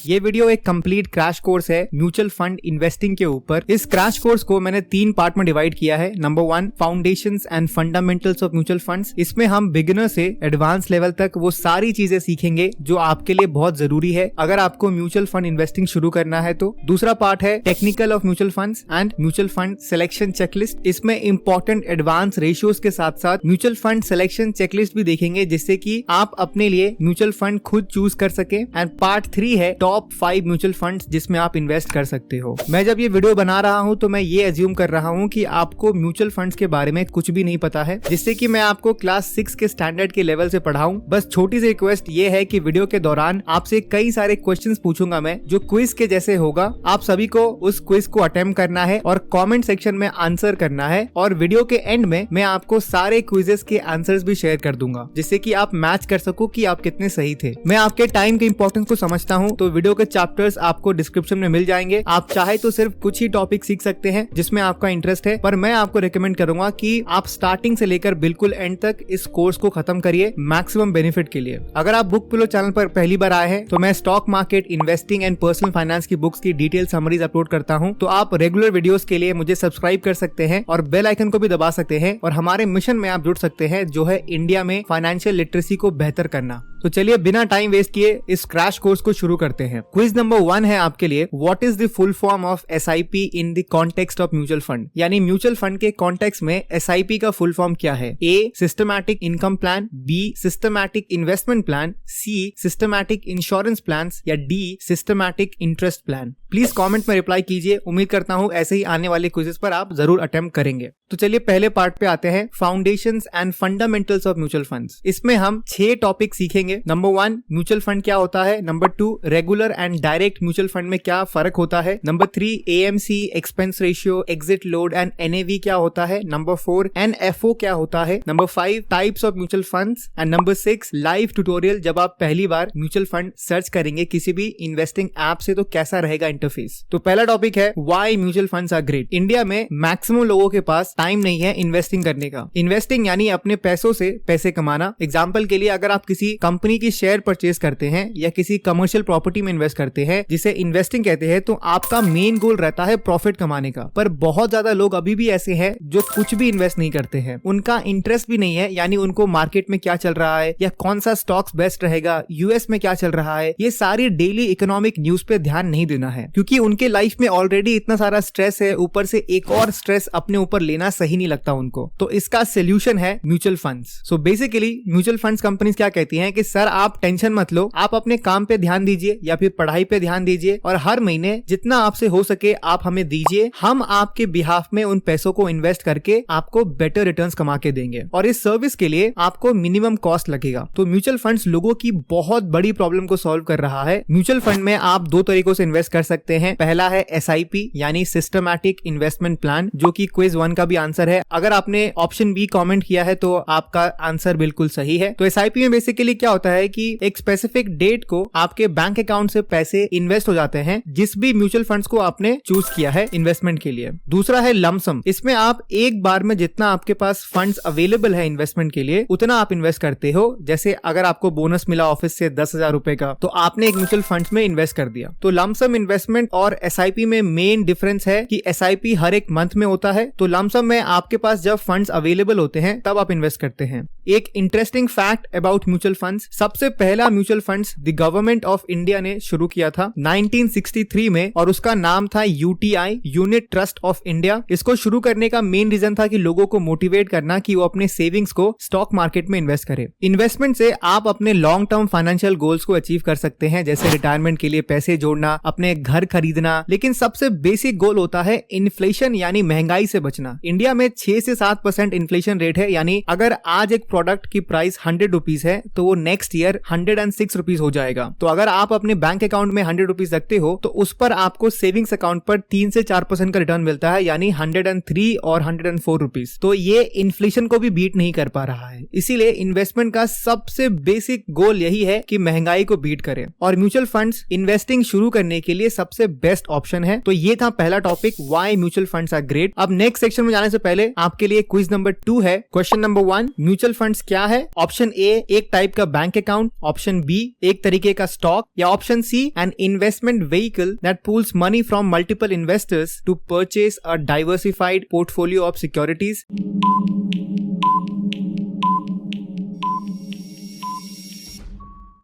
ये वीडियो एक complete crash course है म्यूचुअल फंड इन्वेस्टिंग के ऊपर। इस क्रैश कोर्स को मैंने 3 पार्ट में डिवाइड किया है। Number 1 foundations and fundamentals of mutual funds. इसमें हम बिगिनर से एडवांस लेवल तक वो सारी चीजें सीखेंगे जो आपके लिए बहुत जरूरी है अगर आपको म्यूचुअल फंड इन्वेस्टिंग शुरू करना है तो। दूसरा पार्ट है technical of mutual funds and mutual fund selection checklist. इसमें इंपॉर्टेंट एडवांस रेशियोज के साथ साथ म्यूचुअल फंड सिलेक्शन चेकलिस्ट भी देखेंगे जिससे कि आप अपने लिए म्यूचुअल फंड खुद चूज कर सके। एंड पार्ट 3 है टॉप 5 म्यूचुअल फंड्स जिसमें आप इन्वेस्ट कर सकते हो। मैं जब ये वीडियो बना रहा हूँ तो मैं ये एज्यूम कर रहा हूँ कि आपको म्यूचुअल फंड्स के बारे में कुछ भी नहीं पता है, जिससे कि मैं आपको क्लास 6 के स्टैंडर्ड के लेवल से पढ़ाऊं। बस छोटी सी रिक्वेस्ट ये है कि वीडियो के दौरान आपसे कई सारे क्वेश्चंस पूछूंगा मैं जो क्विज के जैसे होगा। आप सभी को उस क्विज को अटेम्प्ट करना है और कमेंट सेक्शन में आंसर करना है और वीडियो के एंड में मैं आपको सारे क्विजेस के आंसर्स भी शेयर कर दूंगा जिससे कि आप मैच कर सको कि आप कितने सही थे। मैं आपके टाइम के इंपॉर्टेंस को समझता हूँ तो वीडियो के चैप्टर्स आपको डिस्क्रिप्शन में मिल जाएंगे। आप चाहे तो सिर्फ कुछ ही टॉपिक सीख सकते हैं जिसमें आपका इंटरेस्ट है, पर मैं आपको रिकमेंड करूंगा कि आप स्टार्टिंग से लेकर बिल्कुल एंड तक इस कोर्स को खत्म करिए मैक्सिमम बेनिफिट के लिए। अगर आप बुक पिलो चैनल पर पहली बार आए हैं तो मैं stock market, investing and personal finance की बुक्स की डिटेल समरीज अपलोड करता हूँ, तो आप रेगुलर वीडियोस के लिए मुझे सब्सक्राइब कर सकते हैं और बेल आइकन को भी दबा सकते हैं और हमारे मिशन में आप जुड़ सकते हैं जो है इंडिया में फाइनेंशियल लिटरेसी को बेहतर करना। तो चलिए बिना टाइम वेस्ट किए इस क्रैश कोर्स को शुरू करते हैं। क्विज नंबर 1 है आपके लिए, what is the full form of SIP in the context of mutual fund. यानी म्यूचुअल फंड के कॉन्टेक्स्ट में SIP का फुल फॉर्म क्या है। A systematic income plan, B systematic investment plan, C systematic insurance plan या D systematic interest plan. Please comment में reply कीजिए। उम्मीद करता हूँ ऐसे ही आने वाले क्विजेस पर आप जरूर अटेम्प्ट करेंगे। तो चलिए पहले पार्ट पे आते हैं, foundations and fundamentals of mutual funds. इसमें हम 6 टॉपिक सीखेंगे। नंबर 1 म्यूचुअल फंड क्या होता है। Number 2 regular and direct mutual fund में क्या फर्क होता है। Number 3 AMC expense ratio, exit load and NAV क्या होता है। नंबर 4 NFO क्या होता है। Number 5 types of mutual funds and number 6 live tutorial जब आप पहली बार म्यूचुअल फंड सर्च करेंगे किसी भी इन्वेस्टिंग ऐप से तो कैसा रहेगा इंटरफेस। तो पहला टॉपिक है why mutual funds are great. India में मैक्सिमम लोगों के पास टाइम नहीं है इन्वेस्टिंग करने का। इन्वेस्टिंग यानी अपने पैसों से पैसे कमाना। एग्जांपल के लिए अगर आप किसी कंपनी की शेयर परचेज करते हैं या किसी कमर्शियल प्रॉपर्टी में इन्वेस्ट करते हैं जिसे इन्वेस्टिंग कहते हैं, तो आपका मेन गोल रहता है प्रॉफिट कमाने का। पर बहुत ज्यादा लोग अभी भी ऐसे हैं जो कुछ भी इन्वेस्ट नहीं करते हैं, उनका इंटरेस्ट भी नहीं है, यानी उनको मार्केट में क्या चल रहा है या कौन सा स्टॉक्स बेस्ट रहेगा, यूएस में क्या चल रहा है, ये सारी डेली इकोनॉमिक न्यूज पे ध्यान नहीं देना है क्योंकि उनके लाइफ में ऑलरेडी इतना सारा स्ट्रेस है, ऊपर से एक और स्ट्रेस अपने ऊपर लेना सही नहीं लगता उनको। तो इसका सोल्यूशन है mutual funds. So basically mutual funds companies क्या कहती हैं कि सर आप टेंशन मत लो, आप अपने काम पे ध्यान दीजिए या फिर पढ़ाई पे ध्यान दीजिए और हर महीने जितना आपसे हो सके आप हमें दीजिए, हम आपके बिहाफ में उन पैसों को इन्वेस्ट करके आपको बेटर रिटर्न्स कमा के देंगे और इस सर्विस के लिए आपको मिनिमम कॉस्ट लगेगा। तो म्यूचुअल फंड्स लोगों की बहुत बड़ी प्रॉब्लम को सॉल्व कर रहा है। म्यूचुअल फंड में आप 2 तरीकों से इन्वेस्ट कर सकते हैं। पहला है SIP यानी सिस्टमैटिक इन्वेस्टमेंट प्लान, जो कि क्विज 1 का भी आंसर है। अगर आपने ऑप्शन बी कमेंट किया है तो आपका आंसर बिल्कुल सही है। तो SIP में बेसिकली क्या होता है कि एक स्पेसिफिक डेट को आपके बैंक अकाउंट से पैसे इन्वेस्ट हो जाते हैं जिस भी म्यूचुअल फंड्स को आपने चूज किया है इन्वेस्टमेंट के लिए। दूसरा है लमसम। इसमें आप एक बार में जितना आपके पास फंड्स अवेलेबल है इन्वेस्टमेंट के लिए उतना आप इन्वेस्ट करते हो। जैसे अगर आपको बोनस मिला ऑफिस से 10,000 रुपए का तो आपने एक म्यूचुअल फंड्स में इन्वेस्ट कर दिया। तो लमसम इन्वेस्टमेंट और SIP में मेन डिफरेंस है कि SIP हर एक मंथ में होता है, तो लमसम में आपके पास जब फंड्स अवेलेबल होते हैं तब आप इन्वेस्ट करते हैं। एक interesting fact about mutual funds, सबसे पहला mutual funds the government of India ने शुरू किया था 1963 में और उसका नाम था UTI unit trust of India. इसको शुरू करने का मेन रीजन था कि लोगों को मोटिवेट करना कि वो अपने सेविंग्स को स्टॉक मार्केट में इन्वेस्ट करें। इन्वेस्टमेंट से आप अपने लॉन्ग टर्म फाइनेंशियल गोल्स को अचीव कर सकते हैं, जैसे रिटायरमेंट के लिए पैसे जोड़ना, अपने घर खरीदना, लेकिन सबसे बेसिक गोल होता है इन्फ्लेशन यानी महंगाई से बचना। इंडिया में 6 से 7% इन्फ्लेशन रेट है, यानी अगर आज एक प्रोडक्ट की प्राइस 100 रुपीज है तो वो नेक्स्ट ईयर 106 रुपीज हो जाएगा। तो अगर आप अपने बैंक अकाउंट में 100 रुपीज रखते हो तो उस पर आपको सेविंग्स अकाउंट पर 3 से 4% का रिटर्न मिलता है, यानी 103 और 104 रुपीज। तो ये इन्फ्लेशन को भी बीट नहीं कर पा रहा है। इसीलिए इन्वेस्टमेंट का सबसे बेसिक गोल यही है कि महंगाई को बीट करें और म्यूचुअल फंड्स इन्वेस्टिंग शुरू करने के लिए सबसे बेस्ट ऑप्शन है। तो ये था पहला topic, why mutual funds are great. अब नेक्स्ट सेक्शन में जाने से पहले आपके लिए क्विज नंबर 2 है। क्वेश्चन नंबर 1, म्यूचुअल फंड्स क्या है? ऑप्शन ए एक टाइप का बैंक अकाउंट, ऑप्शन बी एक तरीके का स्टॉक, या option C an investment vehicle that pools money from multiple investors to purchase a diversified portfolio of securities.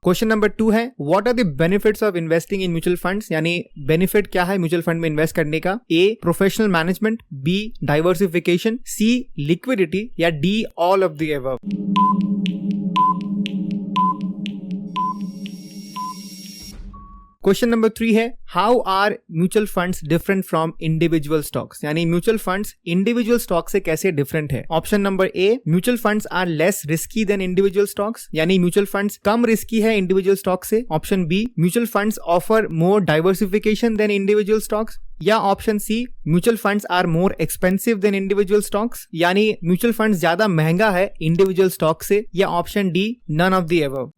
Question number 2 है, what are the benefits of investing in mutual funds, यानी benefit क्या है mutual fund में invest करने का? A professional management, B diversification, C liquidity, या D all of the above. Question number 3 है, how are mutual funds different from individual stocks, यानी mutual funds individual stock से कैसे डिफरेंट है? Option number A, mutual funds are less risky than individual stocks, यानी mutual funds कम risky है individual stock से। Option B, mutual funds offer more diversification than individual stocks, या option C, mutual funds are more expensive than individual stocks, यानी mutual funds ज्यादा महंगा है individual stock से, या option D, none of the above.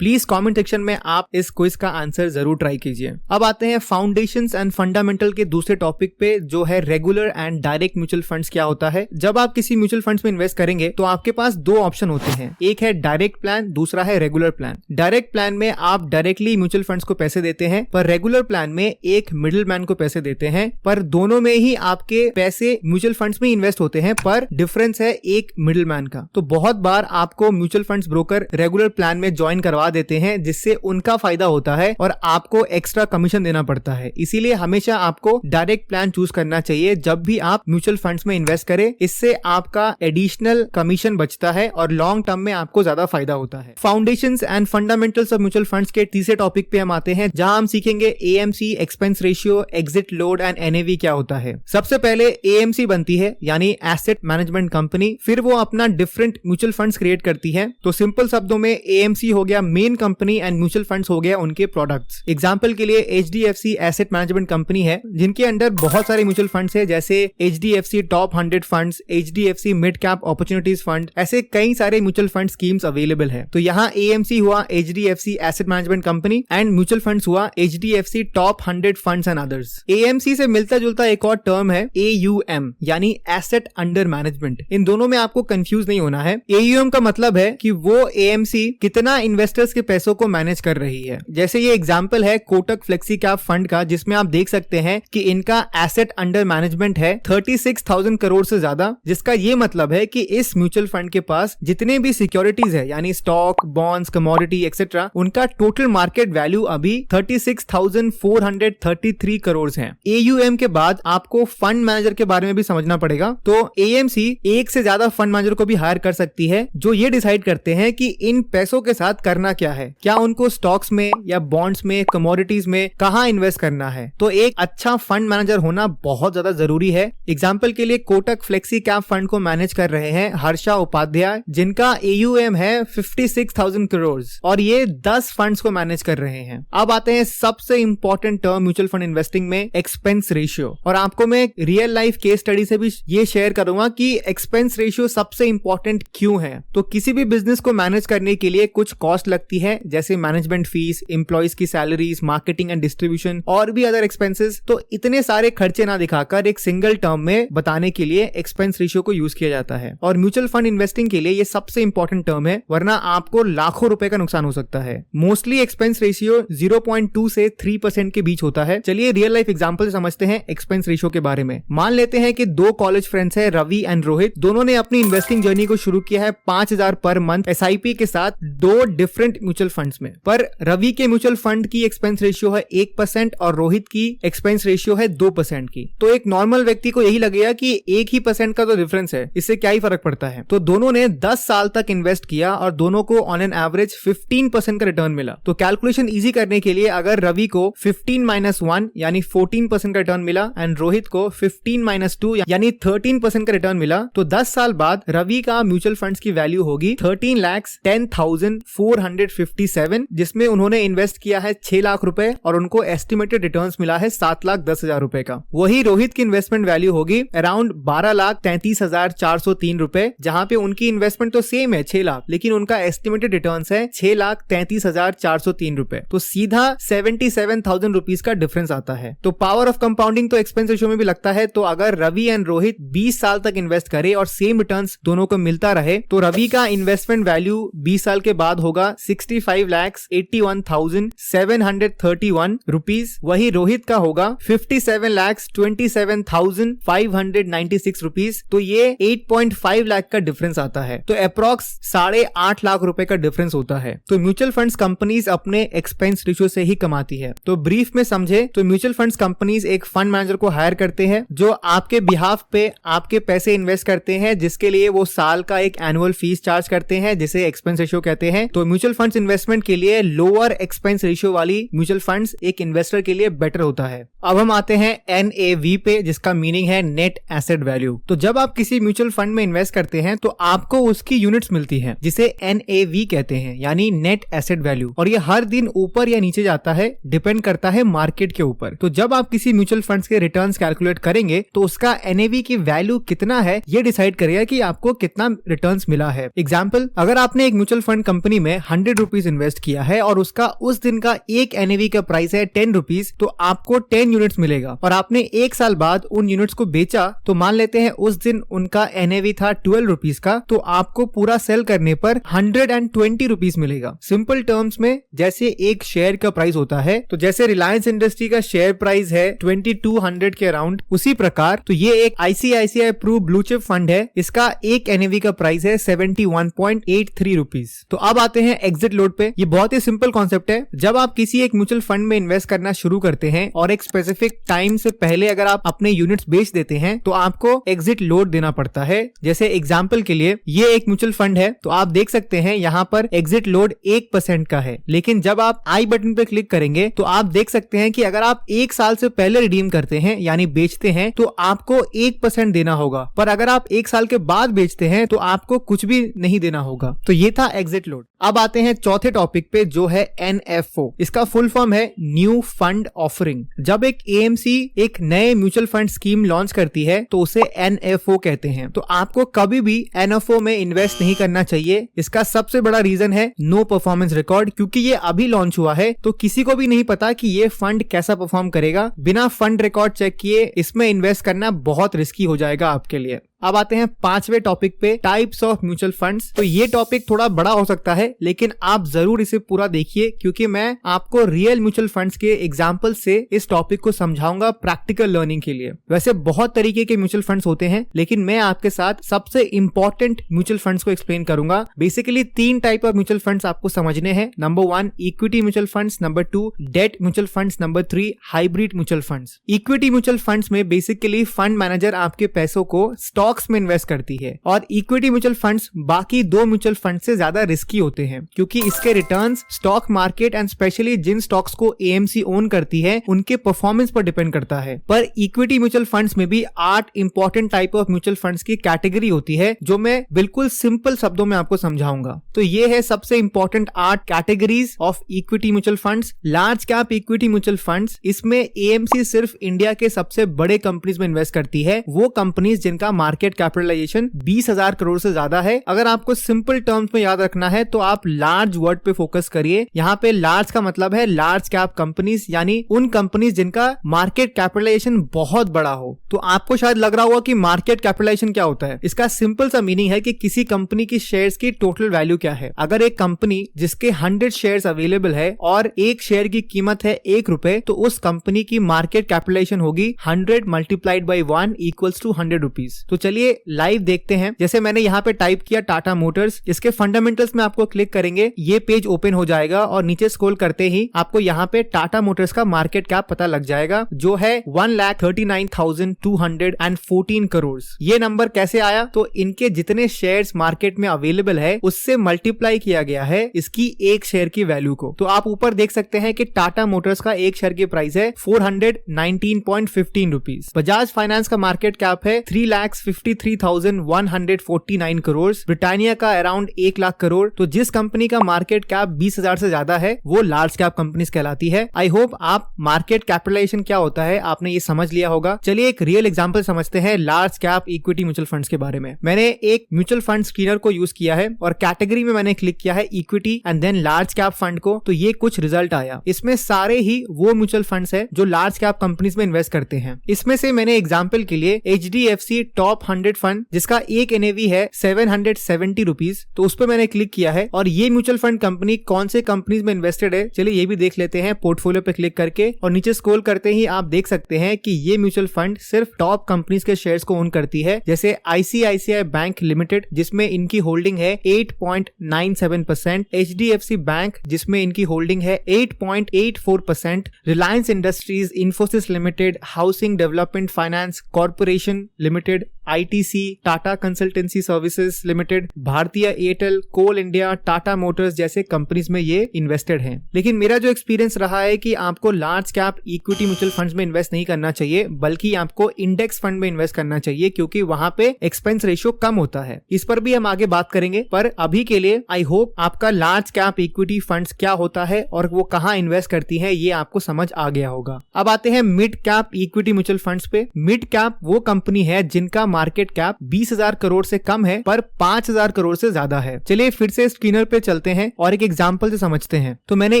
Please comment section में आप इस क्विज का आंसर जरूर ट्राई कीजिए। अब आते हैं फाउंडेशंस एंड फंडामेंटल के दूसरे टॉपिक पे, जो है regular and direct mutual funds क्या होता है। जब आप किसी म्यूचुअल फंड्स में इन्वेस्ट करेंगे तो आपके पास दो ऑप्शन होते हैं, एक है डायरेक्ट प्लान, दूसरा है रेगुलर प्लान। डायरेक्ट प्लान में आप डायरेक्टली म्यूचुअल फंड्स को पैसे देते हैं, पर रेगुलर प्लान में एक मिडिल मैन को पैसे देते हैं, पर दोनों में ही आपके पैसे म्यूचुअल फंड्स में इन्वेस्ट होते हैं, पर डिफरेंस है एक मिडिल मैन का। तो बहुत बार आपको mutual funds broker regular plan में ज्वाइन करवा देते हैं, जिससे उनका फायदा होता है और आपको एक्स्ट्रा कमीशन देना पड़ता है। इसीलिए हमेशा आपको डायरेक्ट प्लान चूज करना चाहिए जब भी आप म्यूचुअल फंड्स में इन्वेस्ट करें। इससे आपका एडिशनल कमीशन बचता है और लॉन्ग टर्म में आपको ज्यादा फायदा होता है। Foundations and fundamentals of mutual funds के तीसरे टॉपिक पे हम आते हैं, जहां हम सीखेंगे AMC, expense ratio, exit load and NAV क्या होता है। सबसे पहले एएमसी बनती है, यानी एसेट मैनेजमेंट कंपनी, फिर वो अपना डिफरेंट म्यूचुअल फंड्स क्रिएट करती है। तो सिंपल शब्दों में एएमसी हो गया main company and mutual funds हो गया उनके प्रोडक्ट्स। एग्जांपल के लिए एचडीएफसी एसेट मैनेजमेंट कंपनी है, जिनके अंडर बहुत सारे म्यूचुअल फंड्स है, जैसे HDFC top 100 funds, HDFC mid cap opportunities fund, ऐसे कई सारे म्यूचुअल फंड स्कीम्स अवेलेबल है। तो यहाँ एएमसी हुआ HDFC asset management company and mutual funds हुआ HDFC top 100 funds and others. AMC से मिलता जुलता एक और टर्म है एयूएम, यानी एसेट अंडर मैनेजमेंट। इन दोनों में आपको कंफ्यूज नहीं होना है। एयूएम का मतलब है कि वो एएमसी कितना इन्वेस्टर्स के पैसों को मैनेज कर रही है। जैसे ये एग्जांपल है कोटक फ्लेक्सी कैप फंड का, जिसमें आप देख सकते हैं कि इनका एसेट अंडर मैनेजमेंट है 36,000 करोड़ से ज्यादा, जिसका ये मतलब है कि इस म्यूचुअल फंड के पास जितने भी सिक्योरिटीज है, यानी स्टॉक, बॉन्ड्स, कमोडिटी एक्सेट्रा, उनका टोटल मार्केट वैल्यू अभी 36,433 करोड़ है। एयूएम के बाद आपको फंड मैनेजर के बारे में भी समझना पड़ेगा। तो एएमसी एक से ज्यादा फंड मैनेजर को भी हायर कर सकती है, जो ये डिसाइड करते हैं कि इन पैसों के साथ करना क्या है, क्या उनको स्टॉक्स में या बॉन्ड्स में, कमोडिटीज में कहां इन्वेस्ट करना है। तो एक अच्छा फंड मैनेजर होना बहुत ज्यादा जरूरी है। एग्जांपल के लिए कोटक फ्लेक्सी कैप फंड को मैनेज कर रहे हैं हर्षा उपाध्याय, जिनका एयूएम है 56,000 करोड़ और ये 10 फंड्स को मैनेज कर रहे हैं। अब आते हैं सबसे important term mutual fund investing में, एक्सपेंस रेशियो। और आपको मैं रियल लाइफ केस स्टडी से भी ये शेयर करूंगा कि एक्सपेंस रेशियो सबसे इंपॉर्टेंट क्यों है। तो किसी भी बिजनेस को मैनेज करने के लिए कुछ कॉस्ट लगती है, जैसे मैनेजमेंट फीस, एम्प्लॉइज की सैलरीज, मार्केटिंग एंड डिस्ट्रीब्यूशन और भी अदर एक्सपेंसेस। तो इतने सारे खर्चे ना दिखाकर एक सिंगल टर्म में बताने के लिए एक्सपेंस रेशियो को यूज किया जाता है। और म्यूचुअल फंड इन्वेस्टिंग के लिए ये सबसे इंपॉर्टेंट टर्म है, वरना आपको लाखों रुपए का नुकसान हो सकता है। मोस्टली एक्सपेंस रेशियो 0.2 से 3% के बीच होता है। चलिए रियल लाइफ एग्जांपल से समझते हैं एक्सपेंस रेशियो के बारे में। मान लेते हैं कि दो कॉलेज फ्रेंड्स हैं, रवि एंड रोहित। दोनों ने अपनी इन्वेस्टिंग जर्नी को शुरू किया है 5,000 पर मंथ एसआईपी के साथ दो डिफरेंट म्यूचुअल फंड्स में। पर रवि के म्यूचुअल फंड की एक्सपेंस रेशियो है 1% और रोहित की एक्सपेंस रेशियो है 2% की। तो एक नॉर्मल व्यक्ति को यही लगेगा कि 1% का तो डिफरेंस है, इससे क्या ही फर्क पड़ता है। तो दोनों ने 10 साल तक इन्वेस्ट किया और दोनों को ऑन एन एवरेज 15% का रिटर्न मिला। तो कैलकुलेशन इजी करने के लिए अगर रवि को 15-1 यानी 14% का रिटर्न मिला एंड रोहित को 15-2 यानी 13% का रिटर्न मिला, तो 10 साल बाद रवि का म्यूचुअल फंड्स की वैल्यू होगी 13,10,400 457, जिसमें उन्होंने इन्वेस्ट किया है 6 लाख रुपए और उनको एस्टिमेटेड रिटर्न्स मिला है 7,10,000 रुपए का। वही रोहित की इन्वेस्टमेंट वैल्यू होगी अराउंड 12,33,403 रुपए, जहां पे उनकी इन्वेस्टमेंट तो सेम है 6 लाख, लेकिन उनका एस्टिमेटेड रिटर्न्स है 6,33,403 रुपए। तो सीधा 77,000 रुपीज का डिफरेंस आता है। तो पावर ऑफ कंपाउंडिंग तो एक्सपेंस रेशियो में भी लगता है। तो अगर रवि एंड रोहित 20 साल तक इन्वेस्ट करे और सेम रिटर्न्स दोनों को मिलता रहे, तो रवि का इन्वेस्टमेंट वैल्यू 20 साल के बाद होगा 65,81,731 रुपीज। वही रोहित का होगा 57,27,596 रुपीज। तो ये 8.5 लाख का डिफरेंस आता है। तो अप्रॉक्स 8.5 लाख रुपए का डिफरेंस होता है। तो म्यूचुअल फंड्स कंपनीज अपने एक्सपेंस रेशियो से ही कमाती है। तो ब्रीफ में समझे तो म्यूचुअल फंड्स कंपनीज एक फंड मैनेजर को हायर करते हैं जो आपके बिहाफ पे आपके पैसे इन्वेस्ट करते हैं, जिसके लिए वो साल का एक एनुअल फीस चार्ज करते हैं, जिसे एक्सपेंस रेशियो कहते हैं। तो म्यूचुअल फंड्स इन्वेस्टमेंट के लिए लोअर एक्सपेंस रेशियो वाली म्यूचुअल फंड्स एक इन्वेस्टर के लिए बेटर होता है। अब हम आते हैं NAV पे, जिसका मीनिंग है नेट एसेट वैल्यू। तो जब आप किसी म्यूचुअल फंड में इन्वेस्ट करते हैं तो आपको उसकी यूनिट्स मिलती हैं, जिसे NAV कहते हैं, यानी नेट एसेट वैल्यू। और ये हर दिन ऊपर या नीचे जाता है, डिपेंड करता है मार्केट के ऊपर। तो जब आप किसी म्यूचुअल फंड्स के रिटर्न्स कैलकुलेट करेंगे तो उसका NAV की वैल्यू कितना है ये डिसाइड करेगा कि आपको कितना रिटर्न्स मिला है। एग्जाम्पल, अगर आपने एक म्यूचुअल फंड कंपनी में 100 रुपीज इन्वेस्ट किया है और उसका उस दिन का एक NAV का प्राइस है 10 रुपीज, तो आपको 10 यूनिट्स मिलेगा। और आपने एक साल बाद उन यूनिट्स को बेचा, तो मान लेते हैं उस दिन उनका NAV था 12 रुपीज का, तो आपको पूरा सेल करने पर 120 रुपीज मिलेगा। सिंपल टर्म्स में जैसे एक शेयर का प्राइस होता है, तो जैसे रिलायंस इंडस्ट्री का शेयर प्राइस है 2200 के अराउंड, उसी प्रकार तो ये एक ICICI Pru blue chip fund है, इसका एक NAV का प्राइस है 71.83 रुपीज। तो अब आते हैं एग्जिट लोड पे। ये बहुत ही सिंपल कॉन्सेप्ट है। जब आप किसी एक म्यूचुअल फंड में इन्वेस्ट करना शुरू करते हैं और एक स्पेसिफिक टाइम से पहले अगर आप अपने यूनिट्स बेच देते हैं, तो आपको एग्जिट लोड देना पड़ता है। जैसे एग्जांपल के लिए ये एक म्यूचुअल फंड है, तो आप देख सकते हैं यहाँ पर एग्जिट लोड 1% का है। लेकिन जब आप आई बटन पे क्लिक करेंगे तो आप देख सकते हैं कि अगर आप 1 साल से पहले रिडीम करते हैं यानी बेचते हैं, तो आपको 1% देना होगा। पर अगर आप 1 साल के बाद बेचते हैं तो आपको कुछ भी नहीं देना होगा। तो ये था एग्जिट लोड। अब आते हैं चौथे टॉपिक पे, जो है NFO। इसका फुल फॉर्म है न्यू फंड ऑफरिंग। जब एक AMC एक नए म्यूचुअल फंड स्कीम लॉन्च करती है तो उसे NFO कहते हैं। तो आपको कभी भी NFO में इन्वेस्ट नहीं करना चाहिए। इसका सबसे बड़ा रीजन है नो परफॉर्मेंस रिकॉर्ड, क्योंकि ये अभी लॉन्च हुआ है तो किसी को भी नहीं पता कि ये फंड कैसा परफॉर्म करेगा। बिना फंड रिकॉर्ड चेक किए इसमें इन्वेस्ट करना बहुत रिस्की हो जाएगा आपके लिए। अब आते हैं 5वें टॉपिक पे, टाइप्स ऑफ म्यूचुअल फंड्स। तो ये टॉपिक थोड़ा बड़ा हो सकता है, लेकिन आप जरूर इसे पूरा देखिए, क्योंकि मैं आपको रियल म्यूचुअल फंड्स के एग्जांपल से इस टॉपिक को समझाऊंगा प्रैक्टिकल लर्निंग के लिए। वैसे बहुत तरीके के म्यूचुअल फंड्स होते हैं, लेकिन मैं आपके साथ सबसे इंपॉर्टेंट म्यूचुअल फंड्स को एक्सप्लेन करूंगा। Basically 3 type of mutual funds आपको समझने हैं। Number 1 equity mutual funds, number 2 debt mutual funds, number 3 hybrid mutual funds. Equity mutual funds में बेसिकली फंड मैनेजर आपके पैसों को स्टॉक्स में इन्वेस्ट करती है, और इक्विटी म्यूचुअल फंड्स बाकी 2 म्यूचुअल फंड से ज्यादा रिस्की होते हैं, क्योंकि इसके returns stock market and specially जिन स्टॉक्स को AMC ओन करती है उनके परफॉर्मेंस पर डिपेंड करता है। पर इक्विटी म्यूचुअल फंड्स में भी 8 important type of mutual funds की कैटेगरी होती है, जो मैं बिल्कुल सिंपल शब्दों में आपको समझाऊंगा। तो ये है सबसे important 8 categories of equity mutual funds. Large cap equity mutual funds, इसमें AMC सिर्फ इंडिया के सबसे बड़े कंपनीज में इन्वेस्ट करती है, वो कंपनीज जिनका मार्केट कैपिटलाइजेशन 20,000 करोड़ से ज्यादा है। अगर आपको सिंपल टर्म्स में याद रखना है तो आप लार्ज वर्ड पे फोकस करिए। यहाँ पे लार्ज का मतलब है लार्ज कैप कंपनीज, यानी उन कंपनीज जिनका मार्केट कैपिटलाइजेशन बहुत बड़ा हो। तो आपको शायद लग रहा होगा कि मार्केट कैपिटलाइजेशन क्या होता है। इसका सिंपल सा मीनिंग है कि किसी कंपनी की शेयर्स की टोटल वैल्यू क्या है। अगर एक कंपनी जिसके 100 शेयर्स अवेलेबल है और एक शेयर की कीमत है 1 रुपए, तो उस कंपनी की मार्केट कैपिटलाइजेशन होगी 100 multiplied by 1 equals to 100 rupees. तो चलिए लाइव देखते हैं। जैसे मैंने यहाँ पे टाइप किया टाटा मोटर्स, इसके फंडामेंटल्स में आपको क्लिक करेंगे, ये पेज ओपन हो जाएगा और नीचे स्क्रॉल करते ही आपको यहाँ पे टाटा मोटर्स का मार्केट कैप पता लग जाएगा, जो है 1,39,214 करोड़। ये नंबर कैसे आया? तो इनके जितने शेयर्स मार्केट में अवेलेबल है उससे मल्टीप्लाई किया गया है इसकी एक शेयर की वैल्यू को। तो आप ऊपर देख सकते हैं कि टाटा मोटर्स का एक शेयर की प्राइस है 419.15 रुपीज। बजाज फाइनेंस का मार्केट कैप है 3,50,000 53,149 करोड़, ब्रिटानिया का अराउंड 1 लाख करोड़। तो जिस कंपनी का मार्केट कैप 20,000 से ज्यादा है वो लार्ज कैप कंपनीज कहलाती है। आई होप आप मार्केट कैपिटलाइजेशन क्या होता है आपने ये समझ लिया होगा। चलिए एक रियल एग्जांपल समझते हैं large cap equity mutual funds के बारे में। मैंने एक म्यूचुअल फंड स्क्रीनर को यूज किया है और कैटेगरी में मैंने क्लिक किया है equity and then large cap fund को, तो ये कुछ रिजल्ट आया। इसमें सारे ही वो म्यूचुअल फंड्स है जो लार्ज कैप कंपनीज में इन्वेस्ट करते हैं। इसमें से मैंने एग्जांपल के लिए HDFC टॉप 100 फंड जिसका एक NAV है 770 रुपीज, तो उस पर मैंने क्लिक किया है और ये म्यूचुअल फंड कंपनी कौन से कंपनीज में इन्वेस्टेड है चलिए ये भी देख लेते हैं पोर्टफोलियो पे क्लिक करके। और नीचे स्क्रॉल करते ही आप देख सकते हैं कि ये म्यूचुअल फंड सिर्फ टॉप कंपनीज के शेयर्स को ओन करती है, जैसे ICICI बैंक लिमिटेड जिसमें इनकी होल्डिंग है 8.97%, HDFC बैंक जिसमें इनकी होल्डिंग है 8.84%, Reliance industries, Infosys limited, housing development finance corporation limited, ITC, Tata consultancy services limited, भारतीय एयरटेल, कोल इंडिया, टाटा मोटर्स जैसे कंपनीज में ये इन्वेस्टेड हैं। लेकिन मेरा जो एक्सपीरियंस रहा है कि आपको large cap equity mutual funds में इन्वेस्ट नहीं करना चाहिए, बल्कि आपको इंडेक्स फंड में इन्वेस्ट करना चाहिए क्योंकि वहां पे एक्सपेंस रेशियो कम होता है। इस पर भी हम आगे बात करेंगे, पर अभी के लिए आई होप आपका लार्ज कैप इक्विटी फंड्स क्या होता है और वो कहाँ इन्वेस्ट करती है ये आपको समझ आ गया होगा। अब आते हैं mid cap equity mutual funds पे। मिड कैप वो कंपनी है जिनका मार्केट कैप 20,000 करोड़ से कम है पर 5,000 करोड़ से ज्यादा है। चलिए फिर से स्क्रीनर पे चलते हैं और एक एग्जांपल से समझते हैं। तो मैंने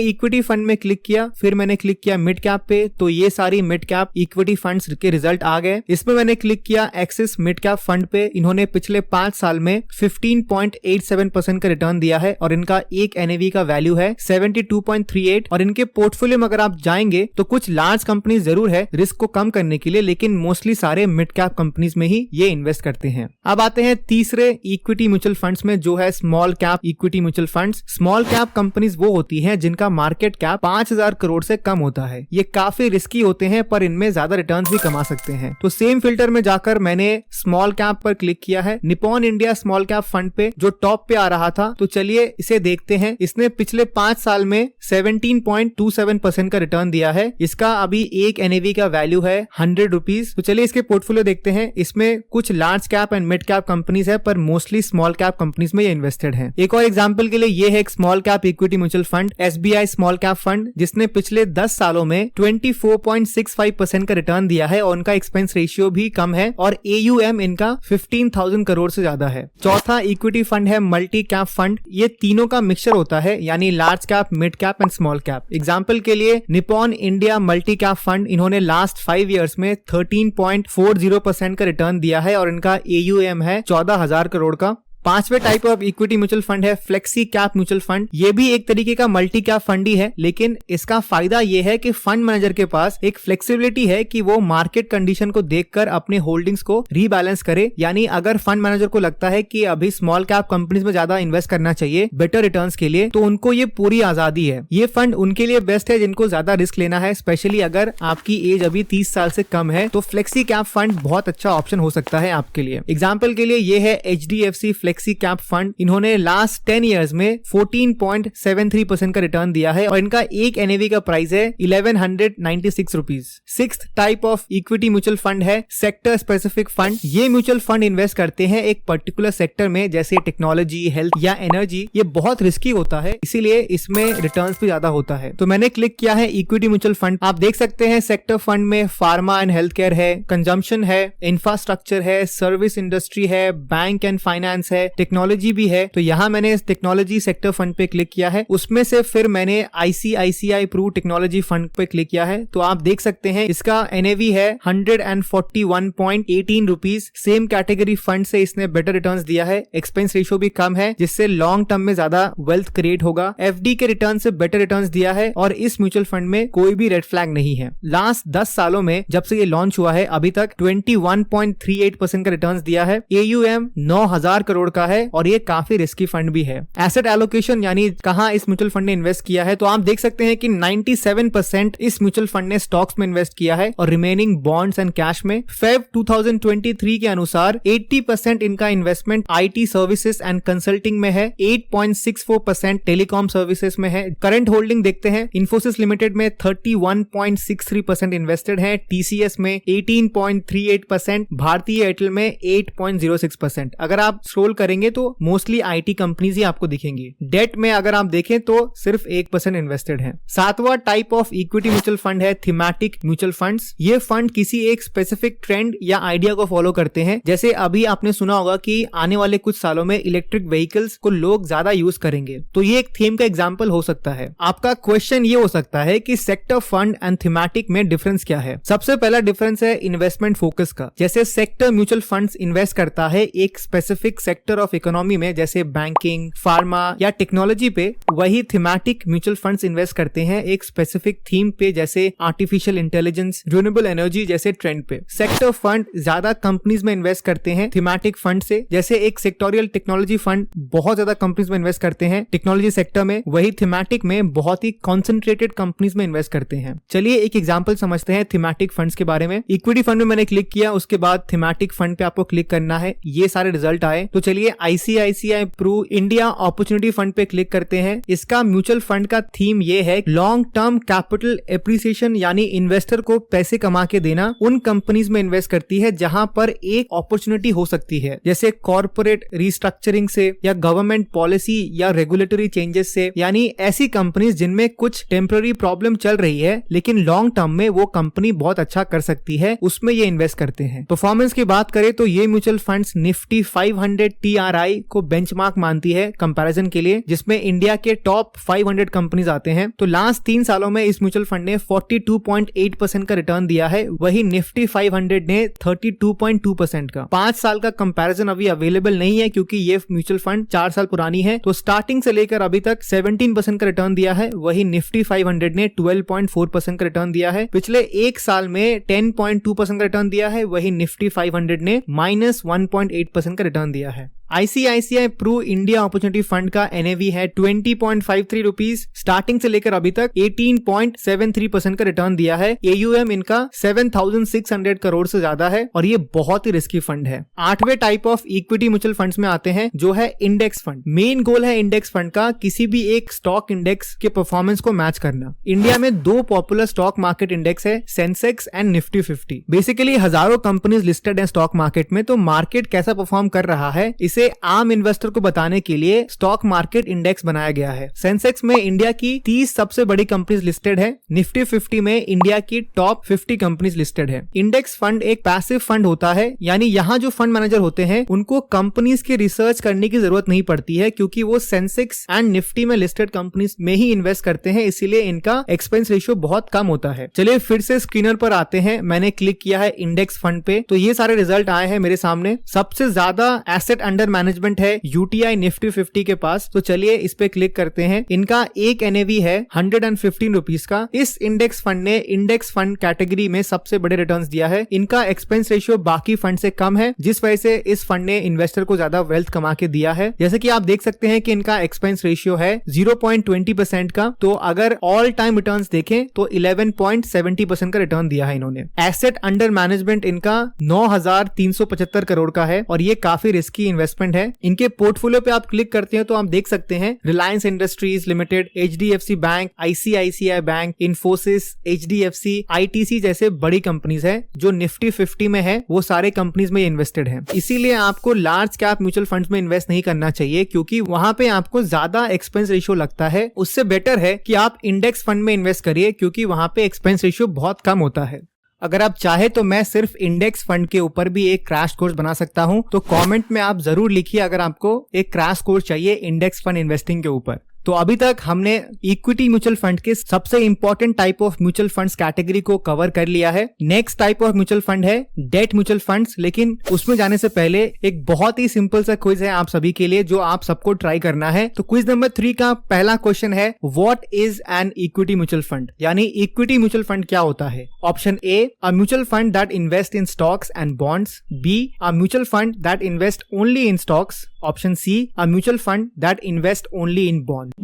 इक्विटी फंड में क्लिक किया, फिर मैंने क्लिक किया मिड कैप पे, तो ये सारी मिड कैप इक्विटी फंड्स के रिजल्ट आ गए। इसमें मैंने क्लिक किया एक्सिस मिड कैप फंड पे, इन्होंने पिछले 5 साल में 15.87% का रिटर्न दिया है और इनका एक NAV का वैल्यू है 72.38 और इनके पोर्टफोलियो में अगर आप जाएंगे तो कुछ लार्ज कंपनीज जरूर है रिस्क को कम करने के लिए, लेकिन मोस्टली सारे मिड कैप कंपनीज में ही ये इन्वेस्ट करते हैं। अब आते हैं तीसरे इक्विटी म्यूचुअल फंड्स में जो है small cap equity mutual funds. Small cap companies वो होती हैं जिनका मार्केट कैप 5,000 करोड़ से कम होता है। ये काफी रिस्की होते हैं पर इनमें ज्यादा रिटर्न्स भी कमा सकते हैं। तो सेम फिल्टर में जाकर मैंने स्मॉल कैप पर क्लिक किया है, Nippon India small cap fund पे जो टॉप पे आ रहा था। तो चलिए इसे देखते हैं। इसने पिछले 5 साल में 17.27% का रिटर्न दिया है। इसका अभी एक NAV का वैल्यू है 100 रुपीज। तो चलिए इसके पोर्टफोलियो देखते हैं। इसमें कुछ large cap and mid cap companies है पर मोस्टली स्मॉल कैप कंपनीज में ये इन्वेस्टेड है। एक और एग्जांपल के लिए ये है एक small cap equity mutual fund SBI small cap fund जिसने पिछले 10 सालों में 24.65% का रिटर्न दिया है और उनका एक्सपेंस रेशियो भी कम है और AUM इनका 15,000 करोड़ से ज्यादा है। चौथा इक्विटी फंड है मल्टी कैप फंड। ये तीनों का मिक्सचर होता है यानी large cap, mid cap and small cap. Example के लिए Nippon India multi cap fund, इन्होंने लास्ट 5 इयर्स में 13.40% का रिटर्न दिया है और इनका AUM है 14,000 करोड़ का। पांचवे type of equity mutual fund है फ्लेक्सी कैप म्यूचुअल फंड। ये भी एक तरीके का मल्टी कैप फंड ही है, लेकिन इसका फायदा ये है कि फंड मैनेजर के पास एक फ्लेक्सिबिलिटी है कि वो मार्केट कंडीशन को देखकर अपने होल्डिंग्स को रीबैलेंस करे। यानी अगर फंड मैनेजर को लगता है कि अभी स्मॉल कैप कंपनीज में ज्यादा इन्वेस्ट करना चाहिए बेटर रिटर्न्स के लिए, तो उनको ये पूरी आजादी है। ये फंड उनके लिए बेस्ट है जिनको ज्यादा रिस्क लेना है, स्पेशली अगर आपकी एज अभी 30 साल से कम है तो फ्लेक्सी कैप फंड बहुत अच्छा ऑप्शन हो सकता है आपके लिए। एग्जाम्पल के लिए ये है HDFC फ्लेक्सी कैप फंड। इन्होंने लास्ट 10 इयर्स में 14.73% का रिटर्न दिया है और इनका एक NAV का प्राइस है 1196 rupees. Sixth type of equity mutual fund है सेक्टर स्पेसिफिक फंड। ये म्यूचुअल फंड इन्वेस्ट करते हैं एक पर्टिकुलर सेक्टर में, जैसे टेक्नोलॉजी, हेल्थ या एनर्जी। ये बहुत रिस्की होता है, इसीलिए इसमें रिटर्न्स भी ज्यादा होता है। तो मैंने क्लिक किया है इक्विटी म्यूचुअल फंड। आप देख सकते हैं सेक्टर फंड में फार्मा एंड हेल्थ केयर है, कंजम्पशन है, इंफ्रास्ट्रक्चर है, सर्विस इंडस्ट्री है, बैंक एंड फाइनेंस है, टेक्नोलॉजी भी है। तो यहाँ मैंने इस टेक्नोलॉजी सेक्टर फंड पे क्लिक किया है। उसमें से फिर मैंने ICICI प्रू टेक्नोलॉजी फंड पे क्लिक किया है। तो आप देख सकते हैं इसका NAV है 141.18 रुपीज। सेम कैटेगरी फंड से इसने बेटर रिटर्न्स दिया है, एक्सपेंस रेशियो भी कम है, जिससे लॉन्ग टर्म में ज्यादा वेल्थ क्रिएट होगा। FD के रिटर्न से बेटर रिटर्न्स दिया है और इस म्यूचुअल फंड में कोई भी रेड फ्लैग नहीं है। लास्ट 10 सालों में जब से ये लॉन्च हुआ है अभी तक 21.38% का रिटर्न्स दिया है। AUM 9,000 करोड़ करोड़ का है और ये काफी रिस्की फंड भी है। एसेट एलोकेशन यानी कहां इस म्यूचुअल फंड ने इन्वेस्ट किया है, तो आप देख सकते हैं कि 97% इस म्यूचुअल फंड ने स्टॉक्स में इन्वेस्ट किया है और रिमेनिंग बॉन्ड्स एंड कैश में। फेब 2023 के अनुसार 80% इनका investment IT services and consulting में है, 8.64% टेलीकॉम सर्विसेज में है। करंट होल्डिंग देखते हैं, इन्फोसिस लिमिटेड में 31.63% इन्वेस्टेड है, टीसीएस में 18.38%, भारतीय एयरटेल में 8.06%। अगर आप स्क्रॉल करेंगे तो मोस्टली आईटी कंपनीज ही आपको दिखेंगी। डेट में अगर आप देखें तो सिर्फ 1% इन्वेस्टेड है। सातवां type of equity mutual fund है थीमेटिक म्यूचुअल फंड्स। ये फंड किसी एक स्पेसिफिक ट्रेंड या आइडिया को फॉलो करते हैं। जैसे अभी आपने सुना होगा कि आने वाले कुछ सालों में इलेक्ट्रिक व्हीकल्स को लोग ज्यादा यूज करेंगे, तो ये एक थीम का एग्जांपल हो सकता है। आपका क्वेश्चन ये हो सकता है कि सेक्टर फंड एंड थीमेटिक में डिफरेंस क्या है। सबसे पहला डिफरेंस है इन्वेस्टमेंट फोकस का। जैसे सेक्टर म्यूचुअल फंड्स इन्वेस्ट करता है एक स्पेसिफिक सेक्टर ऑफ इकोनॉमी में, जैसे बैंकिंग, फार्मा या टेक्नोलॉजी पे, वही थीमेटिक म्यूचुअल फंड्स इन्वेस्ट करते हैं एक स्पेसिफिक थीम पे, जैसे आर्टिफिशियल इंटेलिजेंस, रिन्यूएबल एनर्जी जैसे ट्रेंड पे। सेक्टर फंड ज्यादा कंपनीज में इन्वेस्ट करते हैं थीमेटिक फंड से। जैसे एक सेक्टोरियल टेक्नोलॉजी फंड बहुत ज्यादा कंपनीज में इन्वेस्ट करते हैं टेक्नोलॉजी सेक्टर में, वही थीमेटिक में बहुत ही कॉन्सेंट्रेटेड कंपनीज में इन्वेस्ट करते हैं। चलिए एक एग्जांपल समझते हैं थीमेटिक फंड्स के बारे में। इक्विटी फंड में मैंने क्लिक किया, उसके बाद थीमेटिक फंड पे आपको क्लिक करना है। ये सारे रिजल्ट आए, तो चलिए ICICI Pru India opportunity fund पे क्लिक करते हैं। इसका म्यूचुअल फंड का थीम ये है लॉन्ग टर्म कैपिटल एप्रिसिएशन, यानी इन्वेस्टर को पैसे कमा के देना। उन कंपनीज में इन्वेस्ट करती है जहां पर एक अपॉर्चुनिटी हो सकती है, जैसे कॉर्पोरेट रिस्ट्रक्चरिंग से या गवर्नमेंट पॉलिसी या रेगुलेटरी चेंजेस से, यानी ऐसी कंपनीज जिनमें कुछ टेम्पररी प्रॉब्लम चल रही है लेकिन लॉन्ग टर्म में वो कंपनी बहुत अच्छा कर सकती है, उसमें ये इन्वेस्ट करते हैं। परफॉर्मेंस की बात करें तो ये म्यूचुअल फंड्स निफ्टी 500 TRI को बेंचमार्क मानती है कंपैरिजन के लिए, जिसमें इंडिया के टॉप 500 कंपनीज आते हैं। तो लास्ट 3 सालों में इस म्यूचुअल फंड ने 42.8% का रिटर्न दिया है, वही निफ्टी 500 ने 32.2% का। 5 साल का कंपैरिजन अभी अवेलेबल नहीं है क्योंकि ये म्यूचुअल फंड 4 साल पुरानी है। तो स्टार्टिंग से लेकर अभी तक 17% का रिटर्न दिया है, वही निफ्टी 500 ने 12.4% का रिटर्न दिया है। पिछले 1 साल में 10.2% का रिटर्न दिया है, वही निफ्टी 500 ने -1.8% का रिटर्न दिया है। ICICI Pru India opportunity fund का एनएवी है 20.53 रुपीज। स्टार्टिंग से लेकर अभी तक 18.73% का रिटर्न दिया है। एयूएम इनका 7,600 करोड़ से ज्यादा है और ये बहुत ही रिस्की फंड है। 8वें type of equity mutual funds में आते हैं जो है इंडेक्स फंड। मेन गोल है इंडेक्स फंड का किसी भी एक स्टॉक इंडेक्स के परफॉर्मेंस को मैच करना। इंडिया में 2 पॉपुलर स्टॉक मार्केट इंडेक्स है, सेंसेक्स एंड निफ्टी 50। बेसिकली हजारों कंपनीज लिस्टेड है स्टॉक मार्केट में, तो मार्केट कैसा परफॉर्म कर रहा है इसे आम इन्वेस्टर को बताने के लिए स्टॉक मार्केट इंडेक्स बनाया गया है। सेंसेक्स में इंडिया की 30 सबसे बड़ी कंपनीज लिस्टेड है, निफ्टी 50 में इंडिया की टॉप 50 कंपनीज लिस्टेड है। इंडेक्स फंड एक पैसिव फंड होता है, यानी यहाँ जो फंड मैनेजर होते हैं उनको कंपनीज की रिसर्च करने की जरूरत नहीं पड़ती है क्योंकि वो सेंसेक्स एंड निफ्टी में लिस्टेड कंपनीज में ही इन्वेस्ट करते हैं, इसीलिए इनका एक्सपेंस रेशियो बहुत कम होता है। चलिए फिर से स्क्रीनर पर आते हैं, मैंने क्लिक किया है इंडेक्स फंड पे, तो ये सारे रिजल्ट आए हैं मेरे सामने। सबसे ज्यादा एसेट अंडर मैनेजमेंट है यूटीआई निफ्टी 50 के पास, तो चलिए इस पे क्लिक करते हैं। इनका एक एनएवी है 115 रुपीज का। इस इंडेक्स फंड ने इंडेक्स फंड कैटेगरी में सबसे बड़े रिटर्न्स दिया है। इनका एक्सपेंस रेशियो बाकी फंड से कम है, जिस वजह से इस फंड ने इन्वेस्टर को ज्यादा वेल्थ कमा के दिया है। जैसे कि आप देख सकते हैं कि इनका एक्सपेंस रेशियो है 0.20% का, तो अगर ऑल टाइम रिटर्न्स देखें तो 11.70% का रिटर्न दिया है इन्होंने। एसेट अंडर मैनेजमेंट इनका 9,375 करोड़ का है और ये काफी रिस्की इन्वेस्टमेंट है। इनके पोर्टफोलियो पे आप क्लिक करते हैं तो आप देख सकते हैं Reliance industries limited, HDFC bank, ICICI bank, Infosys, HDFC, ITC जैसे बड़ी कंपनीज है जो निफ्टी 50 में है, वो सारे कंपनीज में इन्वेस्टेड है। इसीलिए आपको लार्ज कैप म्यूचुअल फंड्स में इन्वेस्ट नहीं करना चाहिए क्योंकि वहां पे आपको ज्यादा एक्सपेंस रेशियो लगता है। उससे बेटर है कि आप इंडेक्स फंड में इन्वेस्ट करिए क्योंकि वहां पे एक्सपेंस रेशियो बहुत कम होता है। अगर आप चाहे तो मैं सिर्फ इंडेक्स फंड के ऊपर भी एक क्रैश कोर्स बना सकता हूं, तो कमेंट में आप जरूर लिखिए अगर आपको एक क्रैश कोर्स चाहिए इंडेक्स फंड इन्वेस्टिंग के ऊपर। तो अभी तक हमने इक्विटी म्यूचुअल फंड के सबसे important type of mutual funds category को कवर कर लिया है। Next type of mutual fund है डेट म्यूचुअल फंड्स, लेकिन उसमें जाने से पहले एक बहुत ही सिंपल सा क्विज है आप सभी के लिए जो आप सबको ट्राई करना है। तो क्विज नंबर 3 का पहला क्वेश्चन है, what is an equity mutual fund, यानी इक्विटी म्यूचुअल फंड क्या होता है। Option A, a mutual fund that invest in stocks and bonds. B, a mutual fund that invest only in stocks. Option C a mutual fund that invest only in bond.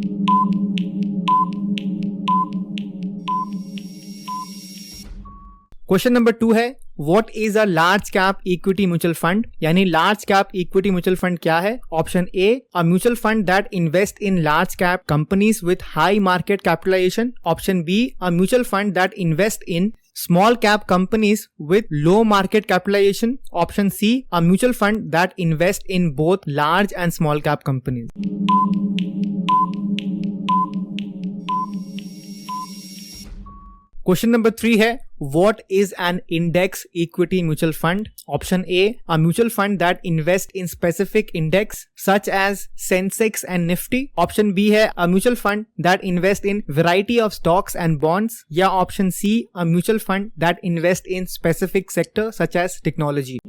Question number 2 है what is a large cap equity mutual fund, यानी large cap equity mutual fund क्या है। Option A a mutual fund that invest in large cap companies with high market capitalization. Option B a mutual fund that invest in small cap companies with low market capitalization. Option C a mutual fund that invest in both large and small cap companies. Question number 3 है What is an index equity mutual fund? Option A a mutual fund that invest in specific index such as Sensex and Nifty. Option B है a mutual fund that invest in variety of stocks and bonds. या Option C a mutual fund that invest in specific sector such as technology.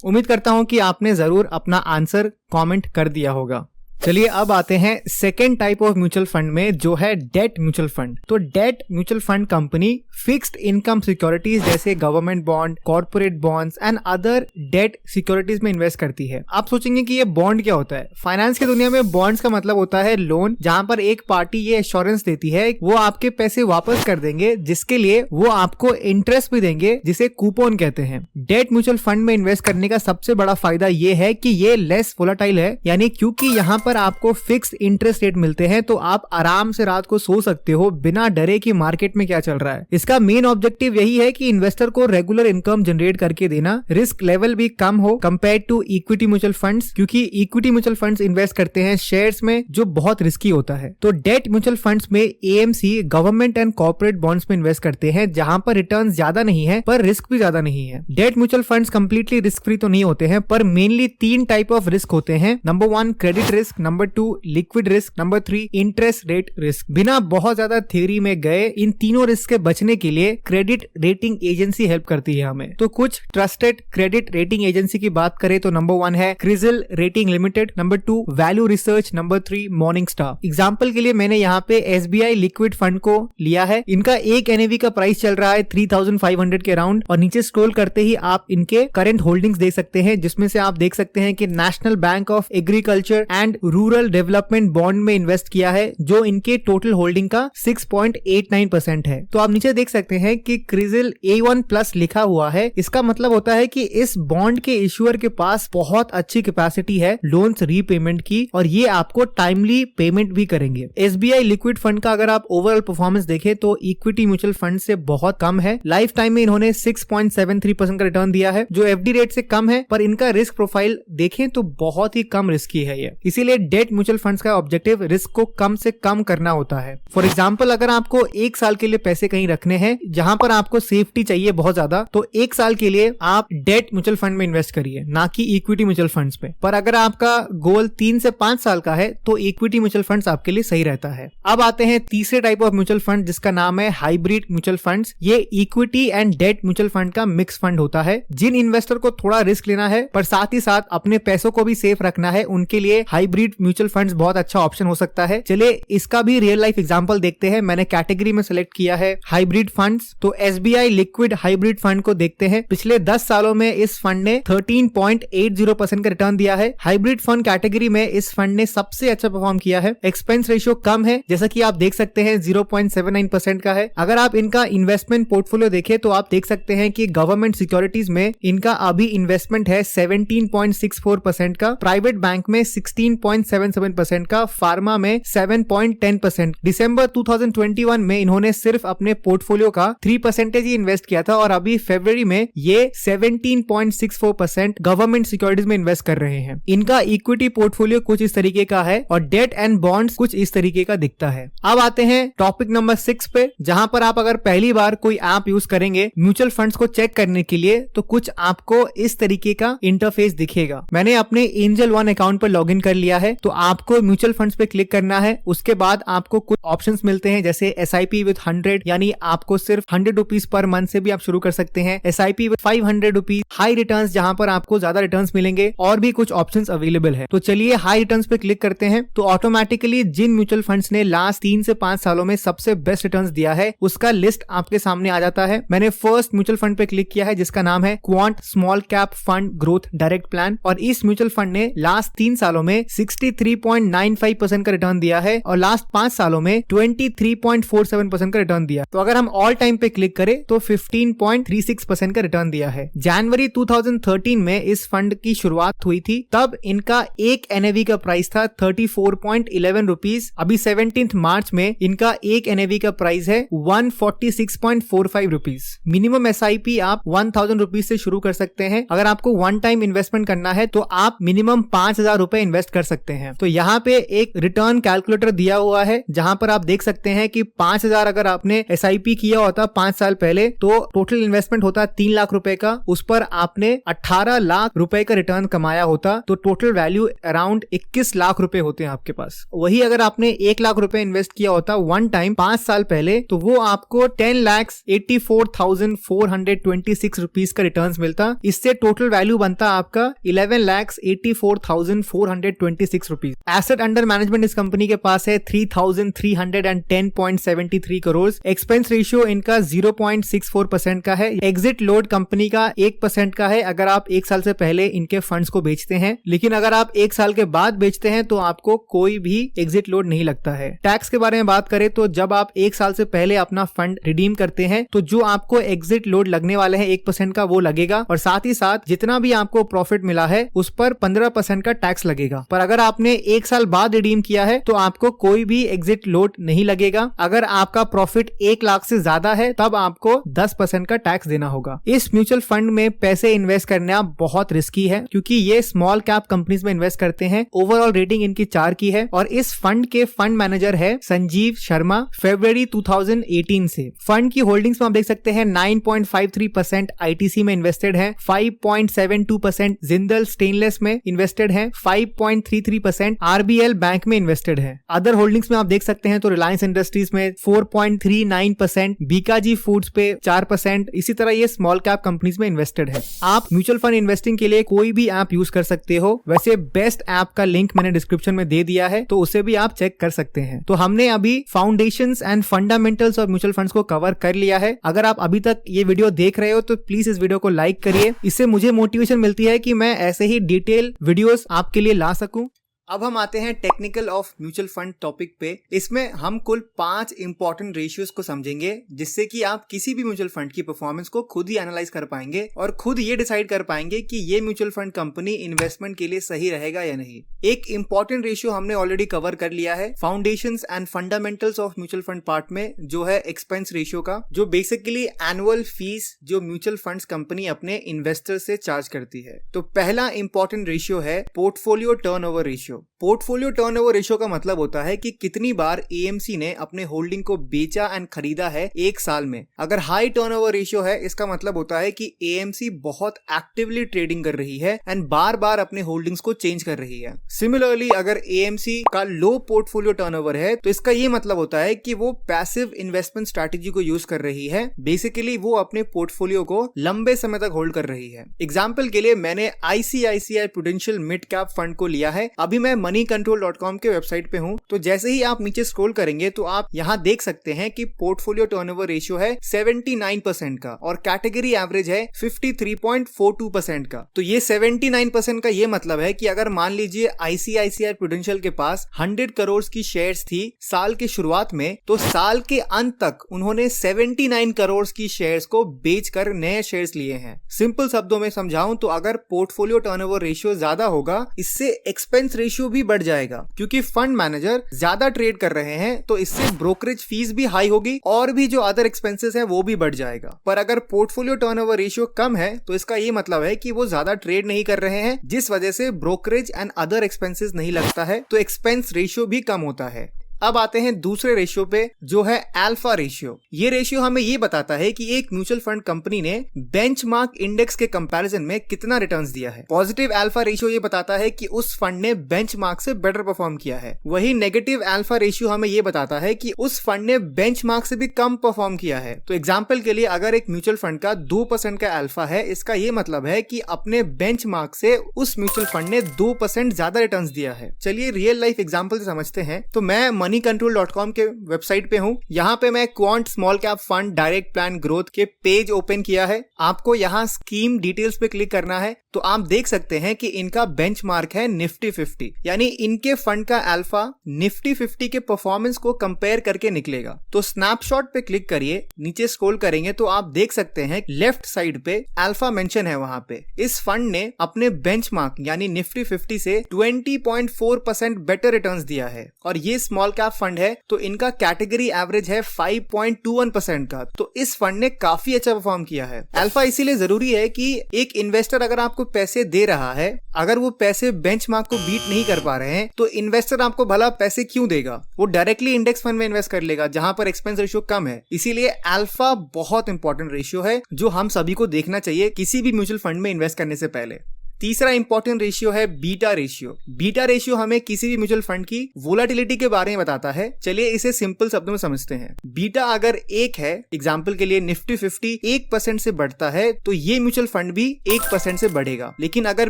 उम्मीद करता हूं कि आपने जरूर अपना answer comment कर दिया होगा। चलिए अब आते हैं second type of mutual fund में, जो है डेट म्यूचुअल फंड। तो debt mutual fund company fixed income securities जैसे government bond, corporate bonds and other debt securities में इन्वेस्ट करती है। आप सोचेंगे कि ये बॉन्ड क्या होता है। फाइनेंस की दुनिया में बॉन्ड्स का मतलब होता है लोन, जहां पर एक पार्टी ये एश्योरेंस देती है वो आपके पैसे वापस कर देंगे, जिसके लिए वो आपको इंटरेस्ट भी देंगे, जिसे कूपन कहते हैं। डेट म्यूचुअल फंड में इन्वेस्ट करने का सबसे बड़ा फायदा ये है कि ये लेस वोलेटाइल है, यानी क्योंकि यहाँ पर आपको फिक्स्ड इंटरेस्ट रेट मिलते हैं तो आप आराम से रात को सो सकते हो बिना डरे कि मार्केट में क्या चल रहा है। इसका मेन ऑब्जेक्टिव यही है कि इन्वेस्टर को रेगुलर इनकम जनरेट करके देना, रिस्क लेवल भी कम हो compare to equity mutual funds, क्योंकि इक्विटी म्यूचुअल फंड्स इन्वेस्ट करते हैं शेयर्स में जो बहुत रिस्की होता है। तो डेट म्यूचुअल फंड्स में AMC government and corporate bonds में इन्वेस्ट करते हैं, जहां पर रिटर्न ज्यादा नहीं है पर रिस्क भी ज्यादा नहीं है। Debt mutual funds completely risk free तो नहीं होते हैं, पर मेनली 3 टाइप ऑफ रिस्क होते हैं। Number 1 credit risk, number 2 liquid risk, number 3 interest rate risk. बिना बहुत ज्यादा थ्योरी में गए इन तीनों रिस्क के बचने के लिए क्रेडिट रेटिंग एजेंसी हेल्प करती है हमें। तो कुछ ट्रस्टेड क्रेडिट रेटिंग एजेंसी की बात करें तो नंबर 1 है CRISIL rating limited, number 2 value research, number 3 Morningstar. Example के लिए मैंने यहाँ पे SBI लिक्विड फंड को लिया है। इनका एक NAV का प्राइस चल रहा है 3500 के अराउंड, और नीचे स्क्रॉल करते ही आप इनके करंट होल्डिंग्स देख सकते हैं, जिसमें से आप देख सकते हैं कि national bank of agriculture and rural development bond में इन्वेस्ट किया है, जो इनके टोटल होल्डिंग का 6.89% है। तो आप नीचे देख सकते हैं कि क्रिजिल A1+ लिखा हुआ है। इसका मतलब होता है कि इस बॉन्ड के इश्यूअर के पास बहुत अच्छी कैपेसिटी है लोन्स रीपेमेंट की, और ये आपको टाइमली पेमेंट भी करेंगे। SBI लिक्विड फंड का अगर आप ओवरऑल परफॉर्मेंस देखें तो इक्विटी म्यूचुअल फंड से बहुत कम है। लाइफ टाइम में इन्होंने 6.73% का रिटर्न दिया है, जो FD रेट से कम है, पर इनका रिस्क प्रोफाइल देखें तो बहुत ही कम रिस्की है ये। इसीलिए डेट म्यूचुअल फंड्स का ऑब्जेक्टिव रिस्क को कम से कम करना होता है। फॉर एग्जांपल अगर आपको 1 साल के लिए पैसे कहीं रखने हैं जहां पर आपको सेफ्टी चाहिए बहुत ज्यादा, तो 1 साल के लिए आप डेट म्यूचुअल फंड में इन्वेस्ट करिए, ना कि इक्विटी म्यूचुअल फंड्स पे। पर अगर आपका गोल 3 से 5 साल का है तो इक्विटी म्यूचुअल फंड्स आपके लिए सही रहता है। अब आते हैं तीसरे टाइप ऑफ म्यूचुअल फंड, जिसका नाम है हाइब्रिड म्यूचुअल फंड्स। ये equity and date mutual fund का मिक्स फंड होता है। जिन इन्वेस्टर को थोड़ा रिस्क लेना है पर साथ ही साथ अपने पैसों को भी सेफ रखना है, उनके लिए हाइब्रिड म्यूचुअल फंड्स बहुत अच्छा ऑप्शन हो सकता है। चलिए इसका भी रियल लाइफ एग्जांपल देखते हैं। मैंने कैटेगरी में सेलेक्ट किया है हाइब्रिड फंड्स। तो SBI लिक्विड हाइब्रिड फंड को देखते हैं। पिछले 10 सालों में इस फंड ने 13.80% का रिटर्न दिया है। हाइब्रिड फंड कैटेगरी में इस फंड ने सबसे अच्छा परफॉर्म किया है। एक्सपेंस रेशियो कम है, जैसा कि आप देख सकते हैं 0.79% का है। अगर आप इनका इन्वेस्टमेंट पोर्टफोलियो देखें तो आप देख सकते हैं कि गवर्नमेंट सिक्योरिटीज में इनका अभी इन्वेस्टमेंट है 17.64% का, प्राइवेट बैंक में 16.77% का, फार्मा में 7.10%। दिसंबर 2021 में इन्होंने सिर्फ अपने पोर्टफोलियो का 3% ही इन्वेस्ट किया था, और अभी फरवरी में ये 17.64% गवर्नमेंट सिक्योरिटीज में इन्वेस्ट कर रहे हैं। इनका इक्विटी पोर्टफोलियो कुछ इस तरीके का है और डेट एंड बॉन्ड्स कुछ इस तरीके का दिखता है। अब आते हैं टॉपिक नंबर 6 पे, जहां पर आप अगर पहली बार कोई ऐप यूज करेंगे म्यूचुअल फंड्स को चेक करने के लिए, तो कुछ आपको इस तरीके का इंटरफेस दिखेगा। मैंने अपने एंजल वन अकाउंट पर लॉगिन कर लिया है। है तो आपको म्यूचुअल फंड्स पे क्लिक करना है। उसके बाद आपको कुछ ऑप्शंस मिलते हैं जैसे SIP विद 100, यानी आपको सिर्फ 100 रुपीज पर मंथ से भी आप शुरू कर सकते हैं। SIP with 500 rupees, high returns जहां पर आपको ज्यादा रिटर्न्स मिलेंगे, और भी कुछ ऑप्शंस अवेलेबल है। तो चलिए हाई रिटर्न्स पे क्लिक करते हैं। तो ऑटोमेटिकली जिन म्यूचुअल फंड्स ने लास्ट 3 से 5 सालों में सबसे बेस्ट रिटर्न्स दिया है उसका लिस्ट आपके सामने आ जाता है। मैंने फर्स्ट म्यूचुअल फंड पे क्लिक किया है जिसका नाम है quant small cap fund growth direct plan, और इस म्यूचुअल फंड ने लास्ट 3 सालों में 63.95% का रिटर्न दिया है और लास्ट 5 सालों में 23.47% का रिटर्न दिया। तो अगर हम ऑल टाइम पे क्लिक करें तो 15.36% का रिटर्न दिया है। जनवरी 2013 में इस फंड की शुरुआत हुई थी, तब इनका एक NAV का प्राइस था 34.11 रुपीज। अभी 17 मार्च में इनका एक NAV का प्राइस है 146.45 रुपीज। मिनिमम SIP आप 1000 रुपीज से शुरू कर सकते हैं। अगर आपको वन टाइम इन्वेस्टमेंट करना है तो आप मिनिमम 5000 रुपए इन्वेस्ट कर सकते हैं। तो यहाँ पे एक रिटर्न कैलकुलेटर दिया हुआ है जहां पर आप देख सकते हैं कि 5000 अगर आपने SIP किया होता 5 साल पहले तो टोटल इन्वेस्टमेंट होता 3 लाख रुपए का, उस पर आपने 18 लाख रुपए का रिटर्न कमाया होता, तो टोटल वैल्यू अराउंड 21 लाख रुपए होते हैं आपके पास। वही अगर आपने 1 लाख रुपए इन्वेस्ट किया होता वन टाइम 5 साल पहले तो वो आपको 10,84,426 रुपीज का रिटर्न मिलता। इससे टोटल वैल्यू बनता आपका 11,84,426 रुपीज। एसेट अंडर मैनेजमेंट इस कंपनी के पास है 3,310.73 करोड़। एक्सपेंस रेशियो इनका 0.64% का है। एग्जिट लोड कंपनी का 1% का है अगर आप 1 साल से पहले इनके फंड्स को बेचते हैं, लेकिन अगर आप 1 साल के बाद बेचते हैं तो आपको कोई भी एग्जिट लोड नहीं लगता है। टैक्स के बारे में बात करें तो जब आप 1 साल से पहले अपना फंड रिडीम करते हैं तो जो आपको एग्जिट लोड लगने वाले हैं 1% का वो लगेगा, और साथ ही साथ जितना भी आपको प्रॉफिट मिला है उस पर 15% का टैक्स लगेगा। पर अगर आपने 1 साल बाद रिडीम किया है तो आपको कोई भी एग्जिट लोड नहीं लगेगा। अगर आपका प्रॉफिट 1 लाख से ज्यादा है तब आपको 10% का टैक्स देना होगा। इस म्यूचुअल फंड में पैसे इन्वेस्ट करना बहुत रिस्की है क्योंकि ये स्मॉल कैप कंपनीज में इन्वेस्ट करते हैं। ओवरऑल रेटिंग इनकी 4 की है और इस फंड के फंड मैनेजर है संजीव शर्मा, फरवरी 2018 से। फंड की होल्डिंग्स में आप देख सकते हैं 9.53% ITC में इन्वेस्टेड है, 5.72% जिंदल स्टेनलेस में इन्वेस्टेड है, 5.33% RBL बैंक में इन्वेस्टेड है। अदर होल्डिंग्स में आप देख सकते हैं तो रिलायंस इंडस्ट्रीज में 4.39%, बीकाजी फूड्स पे 4%, इसी तरह ये स्मॉल कैप कंपनीज में इन्वेस्टेड है। आप म्यूचुअल फंड इन्वेस्टिंग के लिए कोई भी ऐप यूज कर सकते हो। वैसे बेस्ट ऐप का लिंक मैंने डिस्क्रिप्शन में दे दिया है तो उसे भी आप चेक कर सकते हैं। तो हमने अभी फाउंडेशंस एंड फंडामेंटल्स और म्यूचुअल फंड्स को कवर कर लिया है। अगर आप अभी तक ये वीडियो देख रहे हो तो प्लीज इस वीडियो को लाइक करिए, इससे मुझे मोटिवेशन मिलती है कि मैं ऐसे ही डिटेल वीडियोस आपके लिए ला सकूं। अब हम आते हैं technical of mutual fund topic पे। इसमें हम कुल 5 इंपॉर्टेंट रेशियोज को समझेंगे जिससे कि आप किसी भी म्यूचुअल फंड की परफॉर्मेंस को खुद ही एनालाइज कर पाएंगे और खुद ये डिसाइड कर पाएंगे कि ये म्यूचुअल फंड कंपनी इन्वेस्टमेंट के लिए सही रहेगा या नहीं। एक इंपॉर्टेंट रेशियो हमने ऑलरेडी कवर कर लिया है foundations and fundamentals of mutual fund part में, जो है एक्सपेंस रेशियो का, जो बेसिकली एनुअल फीस जो म्यूचुअल फंड्स कंपनी अपने इन्वेस्टर से चार्ज करती है। तो पहला इंपॉर्टेंट रेशियो है portfolio turnover ratio. Portfolio turnover ratio का मतलब होता है कि कितनी बार AMC ने अपने होल्डिंग को बेचा एंड खरीदा है 1 साल में। अगर हाई टर्नओवर रेशियो है इसका मतलब होता है कि AMC बहुत एक्टिवली ट्रेडिंग कर रही है एंड बार बार अपने होल्डिंग्स को चेंज कर रही है। सिमिलरली अगर AMC का लो पोर्टफोलियो टर्नओवर है तो इसका ये मतलब होता है कि वो पैसिव इन्वेस्टमेंट स्ट्रैटेजी को यूज कर रही है। बेसिकली वो अपने पोर्टफोलियो को लंबे समय तक होल्ड कर रही है। एग्जाम्पल के लिए मैंने ICICI prudential mid cap fund को लिया है। अभी मैं moneycontrol.com के वेबसाइट पे हूं, तो जैसे ही आप नीचे स्क्रॉल करेंगे तो आप यहां देख सकते हैं कि पोर्टफोलियो टर्नओवर रेशियो है 79% का और कैटेगरी एवरेज है 53.42% का। तो ये 79% का ये मतलब है कि अगर मान लीजिए ICICI प्रूडेंशियल के पास 100 करोड़ की शेयर्स थी साल के शुरुआत में, तो साल के अंत तक उन्होंने 79 करोड़ की शेयर्स को बेचकर नए शेयर्स लिए हैं। सिंपल शब्दों में समझाऊं तो अगर पोर्टफोलियो टर्नओवर रेशियो ज्यादा होगा इससे एक्सपेंस रेशियो भी बढ़ जाएगा, क्योंकि फंड मैनेजर ज्यादा ट्रेड कर रहे हैं तो इससे ब्रोकरेज फीस भी हाई होगी और भी जो अदर एक्सपेंसेस है वो भी बढ़ जाएगा। पर अगर पोर्टफोलियो टर्नओवर रेशियो कम है तो इसका ये मतलब है कि वो ज्यादा ट्रेड नहीं कर रहे हैं, जिस वजह से ब्रोकरेज एंड अदर एक्सपेंसेस नहीं लगता है, तो एक्सपेंस रेशियो भी कम होता है। अब आते हैं दूसरे रेशियो पे, जो है अल्फा रेशियो। ये रेशियो हमें ये बताता है कि एक म्यूचुअल फंड कंपनी ने बेंचमार्क इंडेक्स के कंपैरिजन में कितना रिटर्न्स दिया है। पॉजिटिव अल्फा रेशियो ये बताता है कि उस फंड ने बेंचमार्क से बेटर परफॉर्म किया है। वही नेगेटिव अल्फा रेशियो हमें ये बताता है कि उस फंड ने बेंचमार्क से भी कम परफॉर्म किया है। तो एग्जांपल के लिए अगर एक म्यूचुअल फंड का 2% का अल्फा है, इसका ये मतलब है कि अपने बेंचमार्क से उस म्यूचुअल फंड ने 2% ज्यादा रिटर्न्स दिया है। चलिए रियल लाइफ एग्जांपल से समझते हैं। तो मैं moneycontrol.com के वेबसाइट पे हूँ। यहाँ पे मैं quant small cap fund direct plan growth के पेज ओपन किया है। आपको यहाँ स्कीम डिटेल्स पे क्लिक करना है तो आप देख सकते हैं कि इनका बेंचमार्क है निफ्टी 50, यानी इनके फंड का अल्फा निफ्टी 50 के परफॉर्मेंस को कंपेयर करके निकलेगा। तो स्नैपशॉट पे क्लिक करिए, नीचे स्क्रॉल करेंगे तो आप देख सकते हैं लेफ्ट साइड पे अल्फा मेंशन है। वहां पे इस फंड ने अपने बेंचमार्क यानी निफ्टी 50 से 20.4% बेटर रिटर्न्स दिया है और ये स्मॉल कैप फंड है तो इनका कैटेगरी एवरेज है 5.21% का। तो इस फंड ने काफी अच्छा परफॉर्म किया है। अल्फा इसीलिए जरूरी है कि एक इन्वेस्टर अगर आपको पैसे दे रहा है, अगर वो पैसे बेंचमार्क को बीट नहीं कर पा रहे हैं तो इन्वेस्टर आपको भला पैसे क्यों देगा? वो डायरेक्टली इंडेक्स फंड में इन्वेस्ट कर लेगा जहां पर एक्सपेंस रेशियो कम है। इसीलिए अल्फा बहुत इंपॉर्टेंट रेशियो है जो हम सभी को देखना चाहिए किसी भी म्यूचुअल फंड में इन्वेस्ट करने से पहले। तीसरा इंपॉर्टेंट रेशियो है बीटा रेशियो। बीटा रेशियो हमें किसी भी म्यूचुअल फंड की वोलाटिलिटी के बारे में बताता है। चलिए इसे सिंपल शब्दों में समझते हैं। बीटा अगर 1 है, एग्जांपल के लिए निफ्टी 50 1% से बढ़ता है तो ये म्यूचुअल फंड भी 1% से बढ़ेगा। लेकिन अगर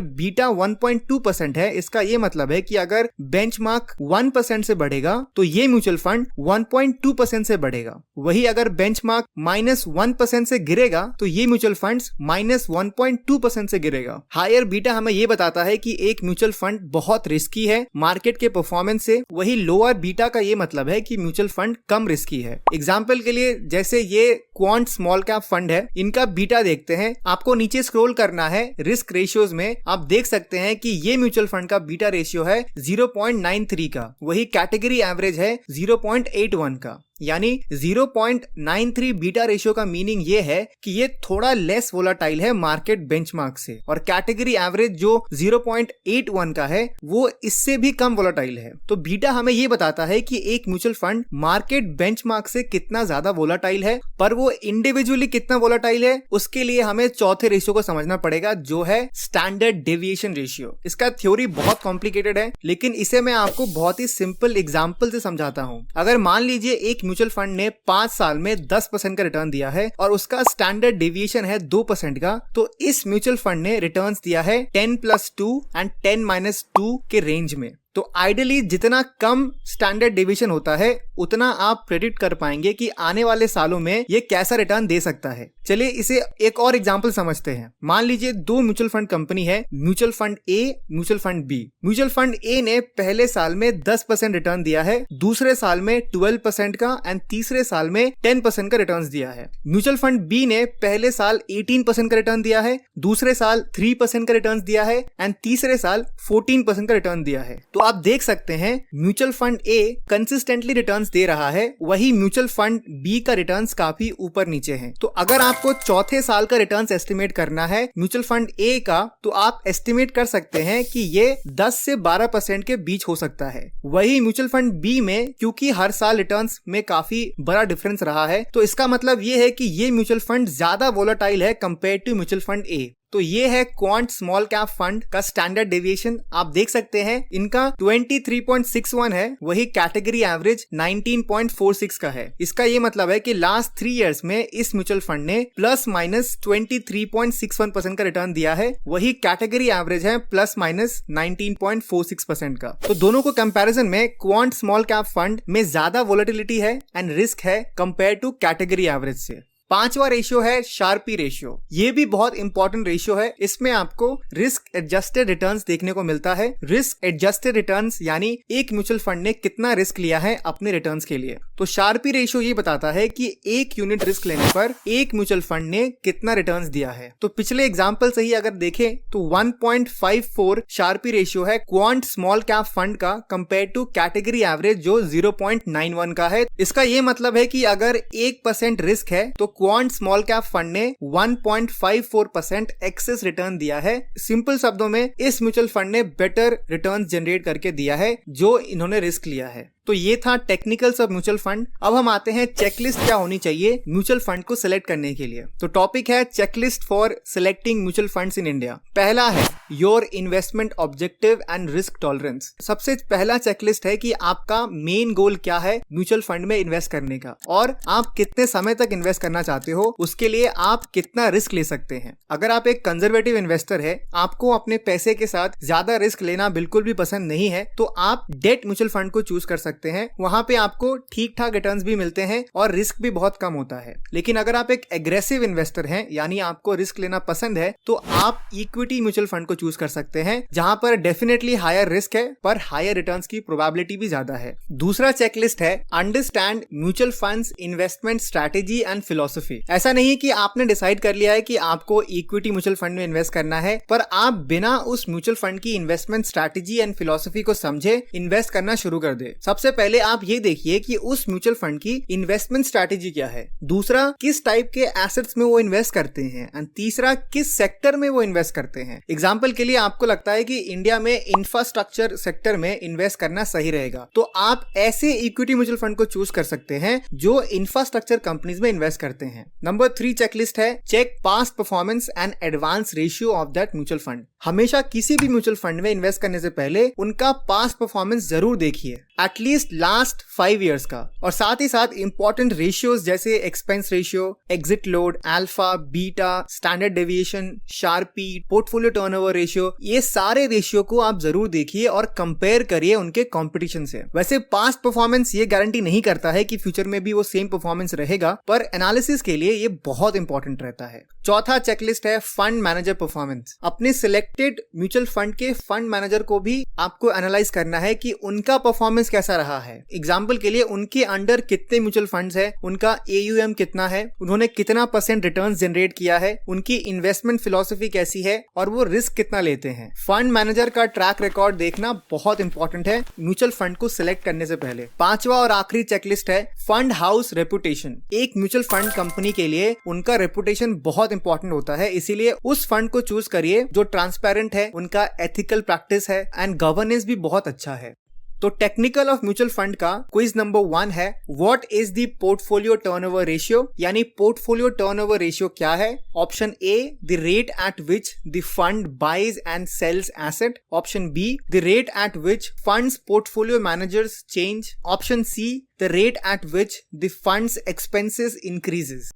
बीटा 1.2% है, इसका ये मतलब है कि अगर बेंचमार्क 1% से बढ़ेगा तो ये म्यूचुअल फंड 1.2% से बढ़ेगा। वही अगर बेंचमार्क -1% से गिरेगा तो ये म्यूचुअल फंड -1.2% से गिरेगा। हायर बीटा हमें ये बताता है कि एक म्यूचुअल फंड बहुत रिस्की है मार्केट के परफॉर्मेंस से। वही लोअर बीटा का ये मतलब है कि म्यूचुअल फंड कम रिस्की है। एग्जांपल के लिए जैसे ये क्वांट स्मॉल कैप फंड है, इनका बीटा देखते हैं। आपको नीचे स्क्रॉल करना है, रिस्क रेशियोज में आप देख सकते हैं कि ये म्यूचुअल फंड का बीटा रेशियो है 0.93 का। वही कैटेगरी एवरेज है 0.81 का, यानी 0.93 बीटा रेशियो का मीनिंग ये है कि ये थोड़ा लेस वोलाटाइल है मार्केट बेंचमार्क से, और कैटेगरी एवरेज जो 0.81 का है वो इससे भी कम वोलाटाइल है। तो बीटा हमें ये बताता है कि एक म्यूचुअल फंड मार्केट बेंचमार्क से कितना ज्यादा वोलाटाइल है, पर वो इंडिविजुअली कितना वोलाटाइल है उसके लिए हमें चौथे रेशियो को समझना पड़ेगा, जो है स्टैंडर्ड डेविएशन रेशियो। इसका थ्योरी बहुत कॉम्प्लिकेटेड है, लेकिन इसे मैं आपको बहुत ही सिंपल एग्जाम्पल से समझाता हूँ। अगर मान लीजिए एक म्यूचुअल फंड ने 5 साल में 10% का रिटर्न दिया है और उसका स्टैंडर्ड डेविएशन है 2% का, तो इस म्यूचुअल फंड ने रिटर्न्स दिया है 10+2 एंड 10-2 के रेंज में। तो आइडियली जितना कम स्टैंडर्ड डेविएशन होता है उतना आप प्रेडिक्ट कर पाएंगे कि आने वाले सालों में ये कैसा रिटर्न दे सकता है। चलिए इसे एक और एग्जांपल समझते हैं। मान लीजिए 2 म्यूचुअल फंड कंपनी है, mutual fund A, mutual fund B. Mutual fund A ने पहले साल में 10% रिटर्न दिया है, दूसरे साल में 12% का एंड तीसरे साल में 10% का रिटर्न दिया है। म्यूचुअल फंड बी ने पहले साल 18% का रिटर्न दिया है, दूसरे साल 3% का रिटर्न दिया है एंड तीसरे साल 14% का रिटर्न दिया है। तो आप देख सकते हैं म्यूचुअल फंड ए कंसिस्टेंटली रिटर्न्स दे रहा है, वही म्यूचुअल फंड बी का रिटर्न्स काफी ऊपर नीचे है। तो अगर आपको चौथे साल का रिटर्न्स एस्टिमेट करना है म्यूचुअल फंड ए का, तो आप एस्टिमेट कर सकते हैं कि ये 10 से 12% के बीच हो सकता है। वही म्यूचुअल फंड बी में क्योंकि हर साल रिटर्न्स में काफी बड़ा डिफरेंस रहा है, तो इसका मतलब ये है कि ये म्यूचुअल फंड ज्यादा वोलेटाइल है कंपेयर टू म्यूचुअल फंड ए। तो ये है क्वांट स्मॉल कैप फंड का स्टैंडर्ड डेविएशन। आप देख सकते हैं इनका 23.61 है, वही कैटेगरी एवरेज 19.46 का है। इसका ये मतलब है कि लास्ट 3 इयर्स में इस म्यूचुअल फंड ने +-23.61% का रिटर्न दिया है, वही कैटेगरी एवरेज है +-19.46% का। तो दोनों को कंपैरिजन में क्वांट स्मॉल कैप फंड में ज्यादा वोलेटिलिटी है एंड रिस्क है कंपेयर टू कैटेगरी एवरेज से। 5वां रेशियो है शार्पी रेशियो। ये भी बहुत इंपॉर्टेंट रेशियो है। इसमें आपको रिस्क एडजस्टेड रिटर्न्स देखने को मिलता है। रिस्क एडजस्टेड रिटर्न्स यानी एक म्यूचुअल फंड ने कितना रिस्क लिया है अपने रिटर्न्स के लिए। तो शार्पी रेशियो ये बताता है कि 1 यूनिट रिस्क लेने पर एक म्यूचुअल फंड ने कितना रिटर्न्स दिया है। तो पिछले एग्जाम्पल से ही अगर देखें तो 1.54 शार्पी रेशियो है क्वांट स्मॉल कैप फंड का कंपेयर टू कैटेगरी एवरेज जो 0.91 का है। इसका ये मतलब है कि अगर 1% रिस्क है तो क्वांट स्मॉल कैप फंड ने 1.54% एक्सेस रिटर्न दिया है। सिंपल शब्दों में इस म्यूचुअल फंड ने बेटर रिटर्न जनरेट करके दिया है जो इन्होंने रिस्क लिया है। तो ये था टेक्निकल्स ऑफ म्यूचुअल फंड। अब हम आते हैं चेकलिस्ट क्या होनी चाहिए म्यूचुअल फंड को सिलेक्ट करने के लिए। तो टॉपिक है checklist for selecting mutual funds in India. पहला है your investment objective and risk tolerance. सबसे पहला चेकलिस्ट है कि आपका मेन गोल क्या है म्यूचुअल फंड में इन्वेस्ट करने का और आप कितने समय तक इन्वेस्ट करना चाहते हो, उसके लिए आप कितना रिस्क ले सकते हैं। अगर आप एक कंजर्वेटिव इन्वेस्टर है, आपको अपने पैसे के साथ ज्यादा रिस्क लेना बिल्कुल भी पसंद नहीं है, तो आप डेट म्यूचुअल फंड को चूज कर सकते हैं। वहां पे आपको ठीक ठाक रिटर्न्स भी मिलते हैं और रिस्क भी बहुत कम होता है। लेकिन अगर आप एक एग्रेसिव इन्वेस्टर हैं, यानी आपको रिस्क लेना पसंद है, तो आप इक्विटी म्यूचुअल फंड को चूज कर सकते हैं, जहां पर डेफिनेटली हायर रिस्क है पर हायर रिटर्न्स की प्रोबेबिलिटी भी ज्यादा है। दूसरा चेकलिस्ट है understand mutual funds investment strategy and philosophy. ऐसा नहीं है कि आपने डिसाइड कर लिया है कि आपको इक्विटी म्यूचुअल फंड में इन्वेस्ट करना है, पर आप बिना उस म्यूचुअल फंड की इन्वेस्टमेंट स्ट्रैटेजी एंड फिलॉसफी को समझे इन्वेस्ट करना शुरू कर दे। सबसे पहले आप ये देखिए कि उस म्यूचुअल फंड की इन्वेस्टमेंट स्ट्रैटेजी क्या है, दूसरा किस टाइप के एसेट्स में वो इन्वेस्ट करते हैं, एंड तीसरा किस सेक्टर में वो इन्वेस्ट करते हैं। एग्जांपल के लिए आपको लगता है कि इंडिया में इंफ्रास्ट्रक्चर सेक्टर में इन्वेस्ट करना सही रहेगा, तो आप ऐसे इक्विटी म्यूचुअल फंड को चूज कर सकते हैं जो इंफ्रास्ट्रक्चर कंपनीज में इन्वेस्ट करते हैं। नंबर 3 चेकलिस्ट है check past performance and advance ratio of that mutual fund. हमेशा किसी भी म्यूचुअल फंड में इन्वेस्ट करने से पहले उनका पास्ट परफॉर्मेंस जरूर देखिए, एटलीस्ट लास्ट 5 इयर्स का, और साथ ही साथ इंपॉर्टेंट रेशियोज जैसे expense ratio, exit load, alpha, beta, standard deviation, sharpy, portfolio turnover ratio, ये सारे रेशियो को आप जरूर देखिए और कंपेयर करिए उनके कंपटीशन से। वैसे पास्ट परफॉर्मेंस ये गारंटी नहीं करता है कि फ्यूचर में भी वो सेम परफॉर्मेंस रहेगा, पर एनालिसिस के लिए ये बहुत इंपॉर्टेंट रहता है। चौथा चेकलिस्ट है फंड मैनेजर परफॉर्मेंस। अपने सिलेक्टेड म्यूचुअल फंड के फंड मैनेजर को भी आपको एनालाइज करना है कि उनका परफॉर्मेंस कैसा रहा है। एग्जाम्पल के लिए उनके अंडर कितने म्यूचुअल फंड्स है, उनका AUM कितना है, उन्होंने कितना % रिटर्न जनरेट किया है, उनकी इन्वेस्टमेंट फिलॉसफी कैसी है और वो रिस्क कितना लेते हैं। फंड मैनेजर का ट्रैक रिकॉर्ड देखना बहुत इंपॉर्टेंट है म्यूचुअल फंड को सिलेक्ट करने से पहले। पांचवा और आखिरी चेकलिस्ट है फंड हाउस रेपुटेशन। एक म्यूचुअल फंड कंपनी के लिए उनका रेपुटेशन बहुत इंपॉर्टेंट होता है, इसीलिए उस फंड को चूज करिए जो ट्रांसपेरेंट है, उनका एथिकल प्रैक्टिस है एंड गवर्नेंस भी बहुत अच्छा है। तो टेक्निकल ऑफ म्यूचुअल फंड का क्विज नंबर 1 है what is the portfolio turnover ratio, यानी पोर्टफोलियो टर्नओवर रेशियो क्या है। Option A the rate at which the fund buys and sells asset. Option B the rate at which fund's portfolio managers change. Option C the rate at which the fund's expenses increases.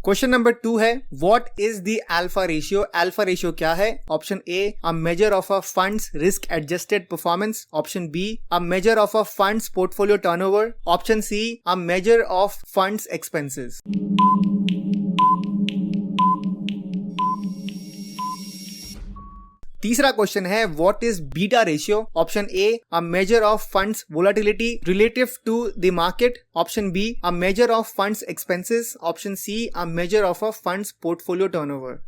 Question number 2 है what is the alpha ratio. Alpha ratio क्या है। Option A a measure of a fund's risk adjusted performance. Option B a measure of a fund's portfolio turnover. Option C a measure of fund's expenses. तीसरा question है what is beta ratio. Option A a measure of fund's volatility relative to the market. Option B a measure of fund's expenses. Option C a measure of a fund's portfolio turnover.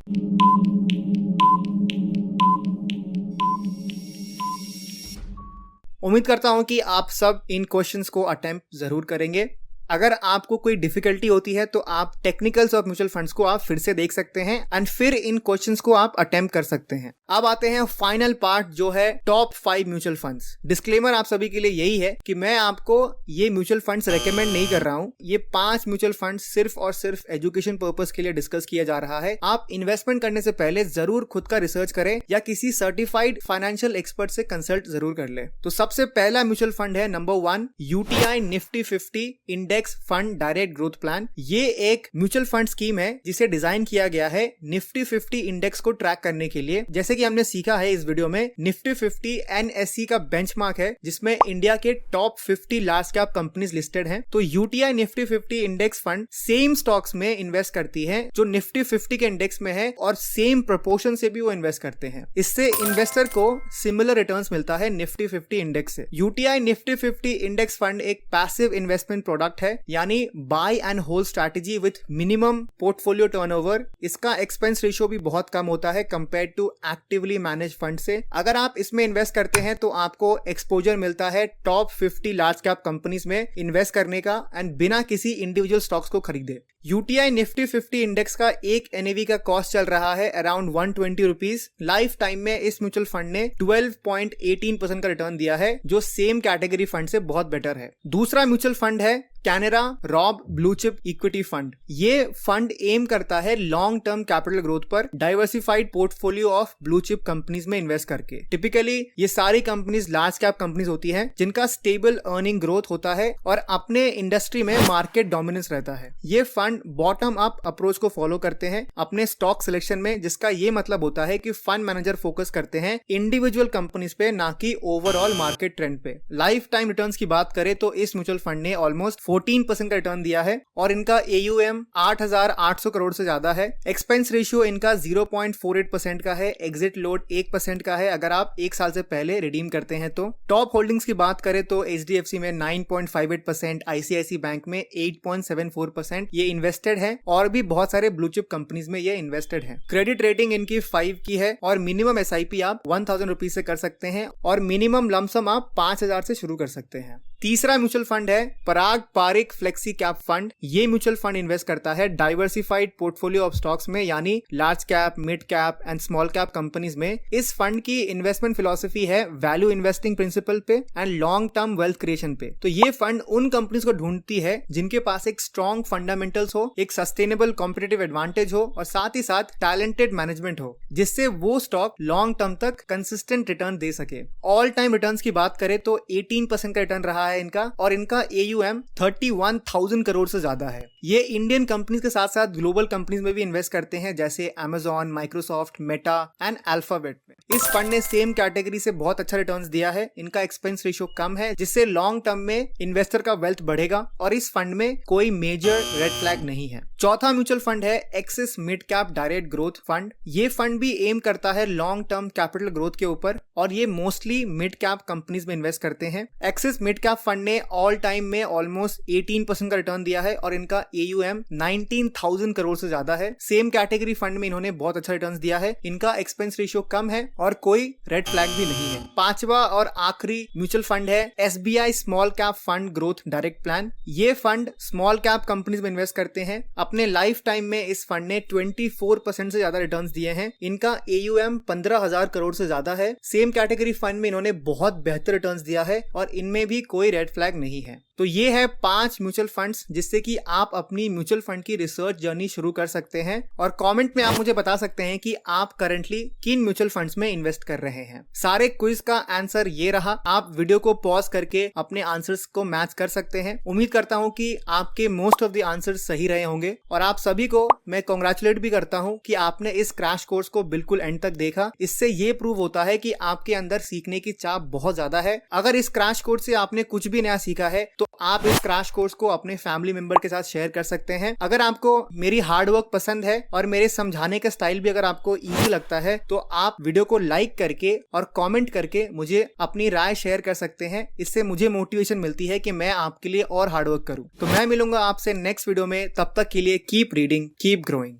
उम्मीद करता हूं कि आप सब इन questions को attempt जरूर करेंगे। अगर आपको कोई डिफिकल्टी होती है तो आप टेक्निकल्स ऑफ म्यूचुअल फंड्स को आप फिर से देख सकते हैं एंड फिर इन क्वेश्चंस को आप अटेम्प्ट कर सकते हैं। अब आते हैं फाइनल पार्ट जो है टॉप 5 म्यूचुअल फंड्स। डिस्क्लेमर आप सभी के लिए यही है कि मैं आपको ये म्यूचुअल फंड्स रेकमेंड नहीं कर रहा हूं। ये 5 म्यूचुअल फंड्स सिर्फ और सिर्फ एजुकेशन पर्पस के लिए डिस्कस किया जा रहा है। आप इन्वेस्टमेंट करने से पहले जरूर खुद का रिसर्च करें या किसी सर्टिफाइड फाइनेंशियल एक्सपर्ट से कंसल्ट जरूर कर ले। तो सबसे पहला म्यूचुअल फंड है number 1 UTI Nifty 50 index fund direct growth plan. ये एक म्यूचुअल फंड स्कीम है जिसे डिजाइन किया गया है निफ्टी 50 इंडेक्स को ट्रैक करने के लिए। जैसे कि हमने सीखा है इस वीडियो में, निफ्टी 50 NSE का बेंचमार्क है जिसमें इंडिया के top 50 large cap companies listed हैं। तो UTI Nifty 50 index fund same stocks में इन्वेस्ट करती है जो निफ्टी 50 के इंडेक्स में है और सेम प्रोपोर्शन से भी वो इन्वेस्ट करते हैं। इससे इन्वेस्टर को सिमिलर रिटर्न्स मिलता है निफ्टी 50 इंडेक्स से। UTI निफ्टी 50 इंडेक्स फंड एक पैसिव इन्वेस्टमेंट प्रोडक्ट है है, यानी buy and hold strategy with minimum portfolio turnover. इसका एक्सपेंस रेशियो भी बहुत कम होता है compare to actively manage fund से। अगर आप इसमें इन्वेस्ट करते हैं तो आपको एक्सपोजर मिलता है टॉप 50 लार्ज कैप कंपनीज में इन्वेस्ट करने का, एंड बिना किसी इंडिविजुअल स्टॉक्स को खरीदे। यूटीआई निफ्टी 50 इंडेक्स का एक एनएवी का कॉस्ट चल रहा है अराउंड 120 रुपीज। लाइफ टाइम में इस म्यूचुअल फंड ने 12.18% का रिटर्न दिया है, जो सेम कैटेगरी फंड से बहुत बेटर है। दूसरा म्यूचुअल फंड है Canara Robeco blue chip equity fund. ये फंड एम करता है लॉन्ग टर्म कैपिटल ग्रोथ पर diversified portfolio of blue chip companies में इन्वेस्ट करके। टिपिकली ये सारी कंपनीज लार्ज कैप कंपनीज होती हैं जिनका स्टेबल अर्निंग ग्रोथ होता है और अपने इंडस्ट्री में मार्केट डोमिनेंस रहता है। ये फंड बॉटम अप अप्रोच को फॉलो करते हैं अपने स्टॉक सिलेक्शन में, जिसका ये मतलब होता है कि फंड मैनेजर फोकस करते हैं इंडिविजुअल कंपनीज पे, ना कि ओवरऑल मार्केट ट्रेंड पे। लाइफ टाइम रिटर्न्स की बात करें तो इस म्यूचुअल फंड ने ऑलमोस्ट 14% का रिटर्न दिया है और इनका AUM 8,800 करोड़ से ज्यादा है। एक्सपेंस रेशियो इनका 0.48% का है, एग्जिट लोड 1% का है अगर आप एक साल से पहले रिडीम करते हैं तो। टॉप होल्डिंग्स की बात करें तो HDFC में 9.58%, ICICI बैंक में 8.74% ये इन्वेस्टेड है, और भी बहुत सारे ब्लू चिप कंपनीज में ये इन्वेस्टेड है। क्रेडिट रेटिंग इनकी 5 की है और मिनिमम SIP आप 1000 रुपीज से कर सकते हैं और मिनिमम लमसम आप 5000 से शुरू कर सकते हैं। तीसरा म्यूचुअल फंड है पराग पारिक फ्लेक्सी कैप फंड। ये म्यूचुअल फंड इन्वेस्ट करता है डाइवर्सिफाइड पोर्टफोलियो ऑफ स्टॉक्स में, यानी large cap, mid cap and small cap companies में। इस फंड की इन्वेस्टमेंट फिलॉसफी है वैल्यू इन्वेस्टिंग प्रिंसिपल पे and long term wealth creation पे। तो ये फंड उन कंपनीज को ढूंढती है जिनके पास एक स्ट्रॉन्ग फंडामेंटल्स हो, एक सस्टेनेबल कॉम्पिटिटिव एडवांटेज हो और साथ ही साथ टैलेंटेड मैनेजमेंट हो, जिससे वो स्टॉक लॉन्ग टर्म तक कंसिस्टेंट रिटर्न दे सके। ऑल टाइम रिटर्न्स की बात करें तो 18% का रिटर्न रहा है इनका, और इनका AUM 31,000 करोड़ से ज्यादा है। ये इंडियन कंपनीज के साथ साथ ग्लोबल कंपनीज में भी इन्वेस्ट करते हैं, जैसे Amazon, Microsoft, Meta and alphabet में। इस फंड ने सेम कैटेगरी से बहुत अच्छा रिटर्न्स दिया है। इनका एक्सपेंस रेशियो कम है, जिससे लॉन्ग टर्म में इन्वेस्टर का वेल्थ बढ़ेगा, और इस फंड में कोई मेजर रेड फ्लैग नहीं है। चौथा म्यूचुअल फंड है axis mid cap direct growth fund. ये फंड भी एम करता है लॉन्ग टर्म कैपिटल ग्रोथ के ऊपर, और ये मोस्टली मिड कैप कंपनीज में इन्वेस्ट करते हैं। एक्सिस मिड कैप फंड ने ऑल टाइम में ऑलमोस्ट 18% का रिटर्न दिया है और इनका AUM 19,000 करोड़ से ज्यादा है। सेम कैटेगरी फंड में इन्होंने बहुत अच्छा रिटर्न दिया है। इनका एक्सपेंस रेशियो कम है और कोई रेड फ्लैग भी नहीं है। पांचवा और आखिरी म्यूचुअल फंड है SBI small cap fund growth direct plan. ये फंड स्मॉल कैप कंपनीज में इन्वेस्ट करते हैं। अपने लाइफ टाइम में इस फंड ने 24% से ज्यादा रिटर्न्स दिए हैं। इनका AUM 15,000 करोड़ से ज्यादा है। सेम कैटेगरी फंड में इन्होंने बहुत बेहतर रिटर्न्स दिया है और इनमें भी कोई रेड फ्लैग नहीं है। तो ये है 5 म्यूचुअल फंड्स जिससे कि आप अपनी म्यूचुअल फंड की रिसर्च जर्नी शुरू कर सकते हैं, और कमेंट में आप मुझे बता सकते हैं कि आप करंटली किन म्यूचुअल फंड्स में इन्वेस्ट कर रहे हैं। सारे क्विज का आंसर ये रहा। आप वीडियो को पॉज करके अपने आंसर्स को मैच कर सकते हैं। उम्मीद करता हूं कि आपके मोस्ट ऑफ द आंसर्स सही रहे होंगे, और आप सभी को मैं कांग्रेचुलेट भी करता हूं कि आपने इस क्रैश कोर्स को बिल्कुल एंड तक देखा। इससे ये प्रूव होता है कि आपके अंदर सीखने की चाह बहुत ज्यादा है। अगर इस क्रैश कोर्स से आपने कुछ भी नया सीखा है तो आप इस क्रैश कोर्स को अपने फैमिली मेंबर के साथ शेयर कर सकते हैं। अगर आपको मेरी हार्ड वर्क पसंद है और मेरे समझाने का स्टाइल भी अगर आपको इजी लगता है तो आप वीडियो को लाइक करके और कमेंट करके मुझे अपनी राय शेयर कर सकते हैं। इससे मुझे मोटिवेशन मिलती है कि मैं आपके लिए और हार्ड वर्क करूं। तो मैं मिलूंगा आपसे नेक्स्ट वीडियो में। तब तक के लिए कीप रीडिंग, कीप ग्रोइंग।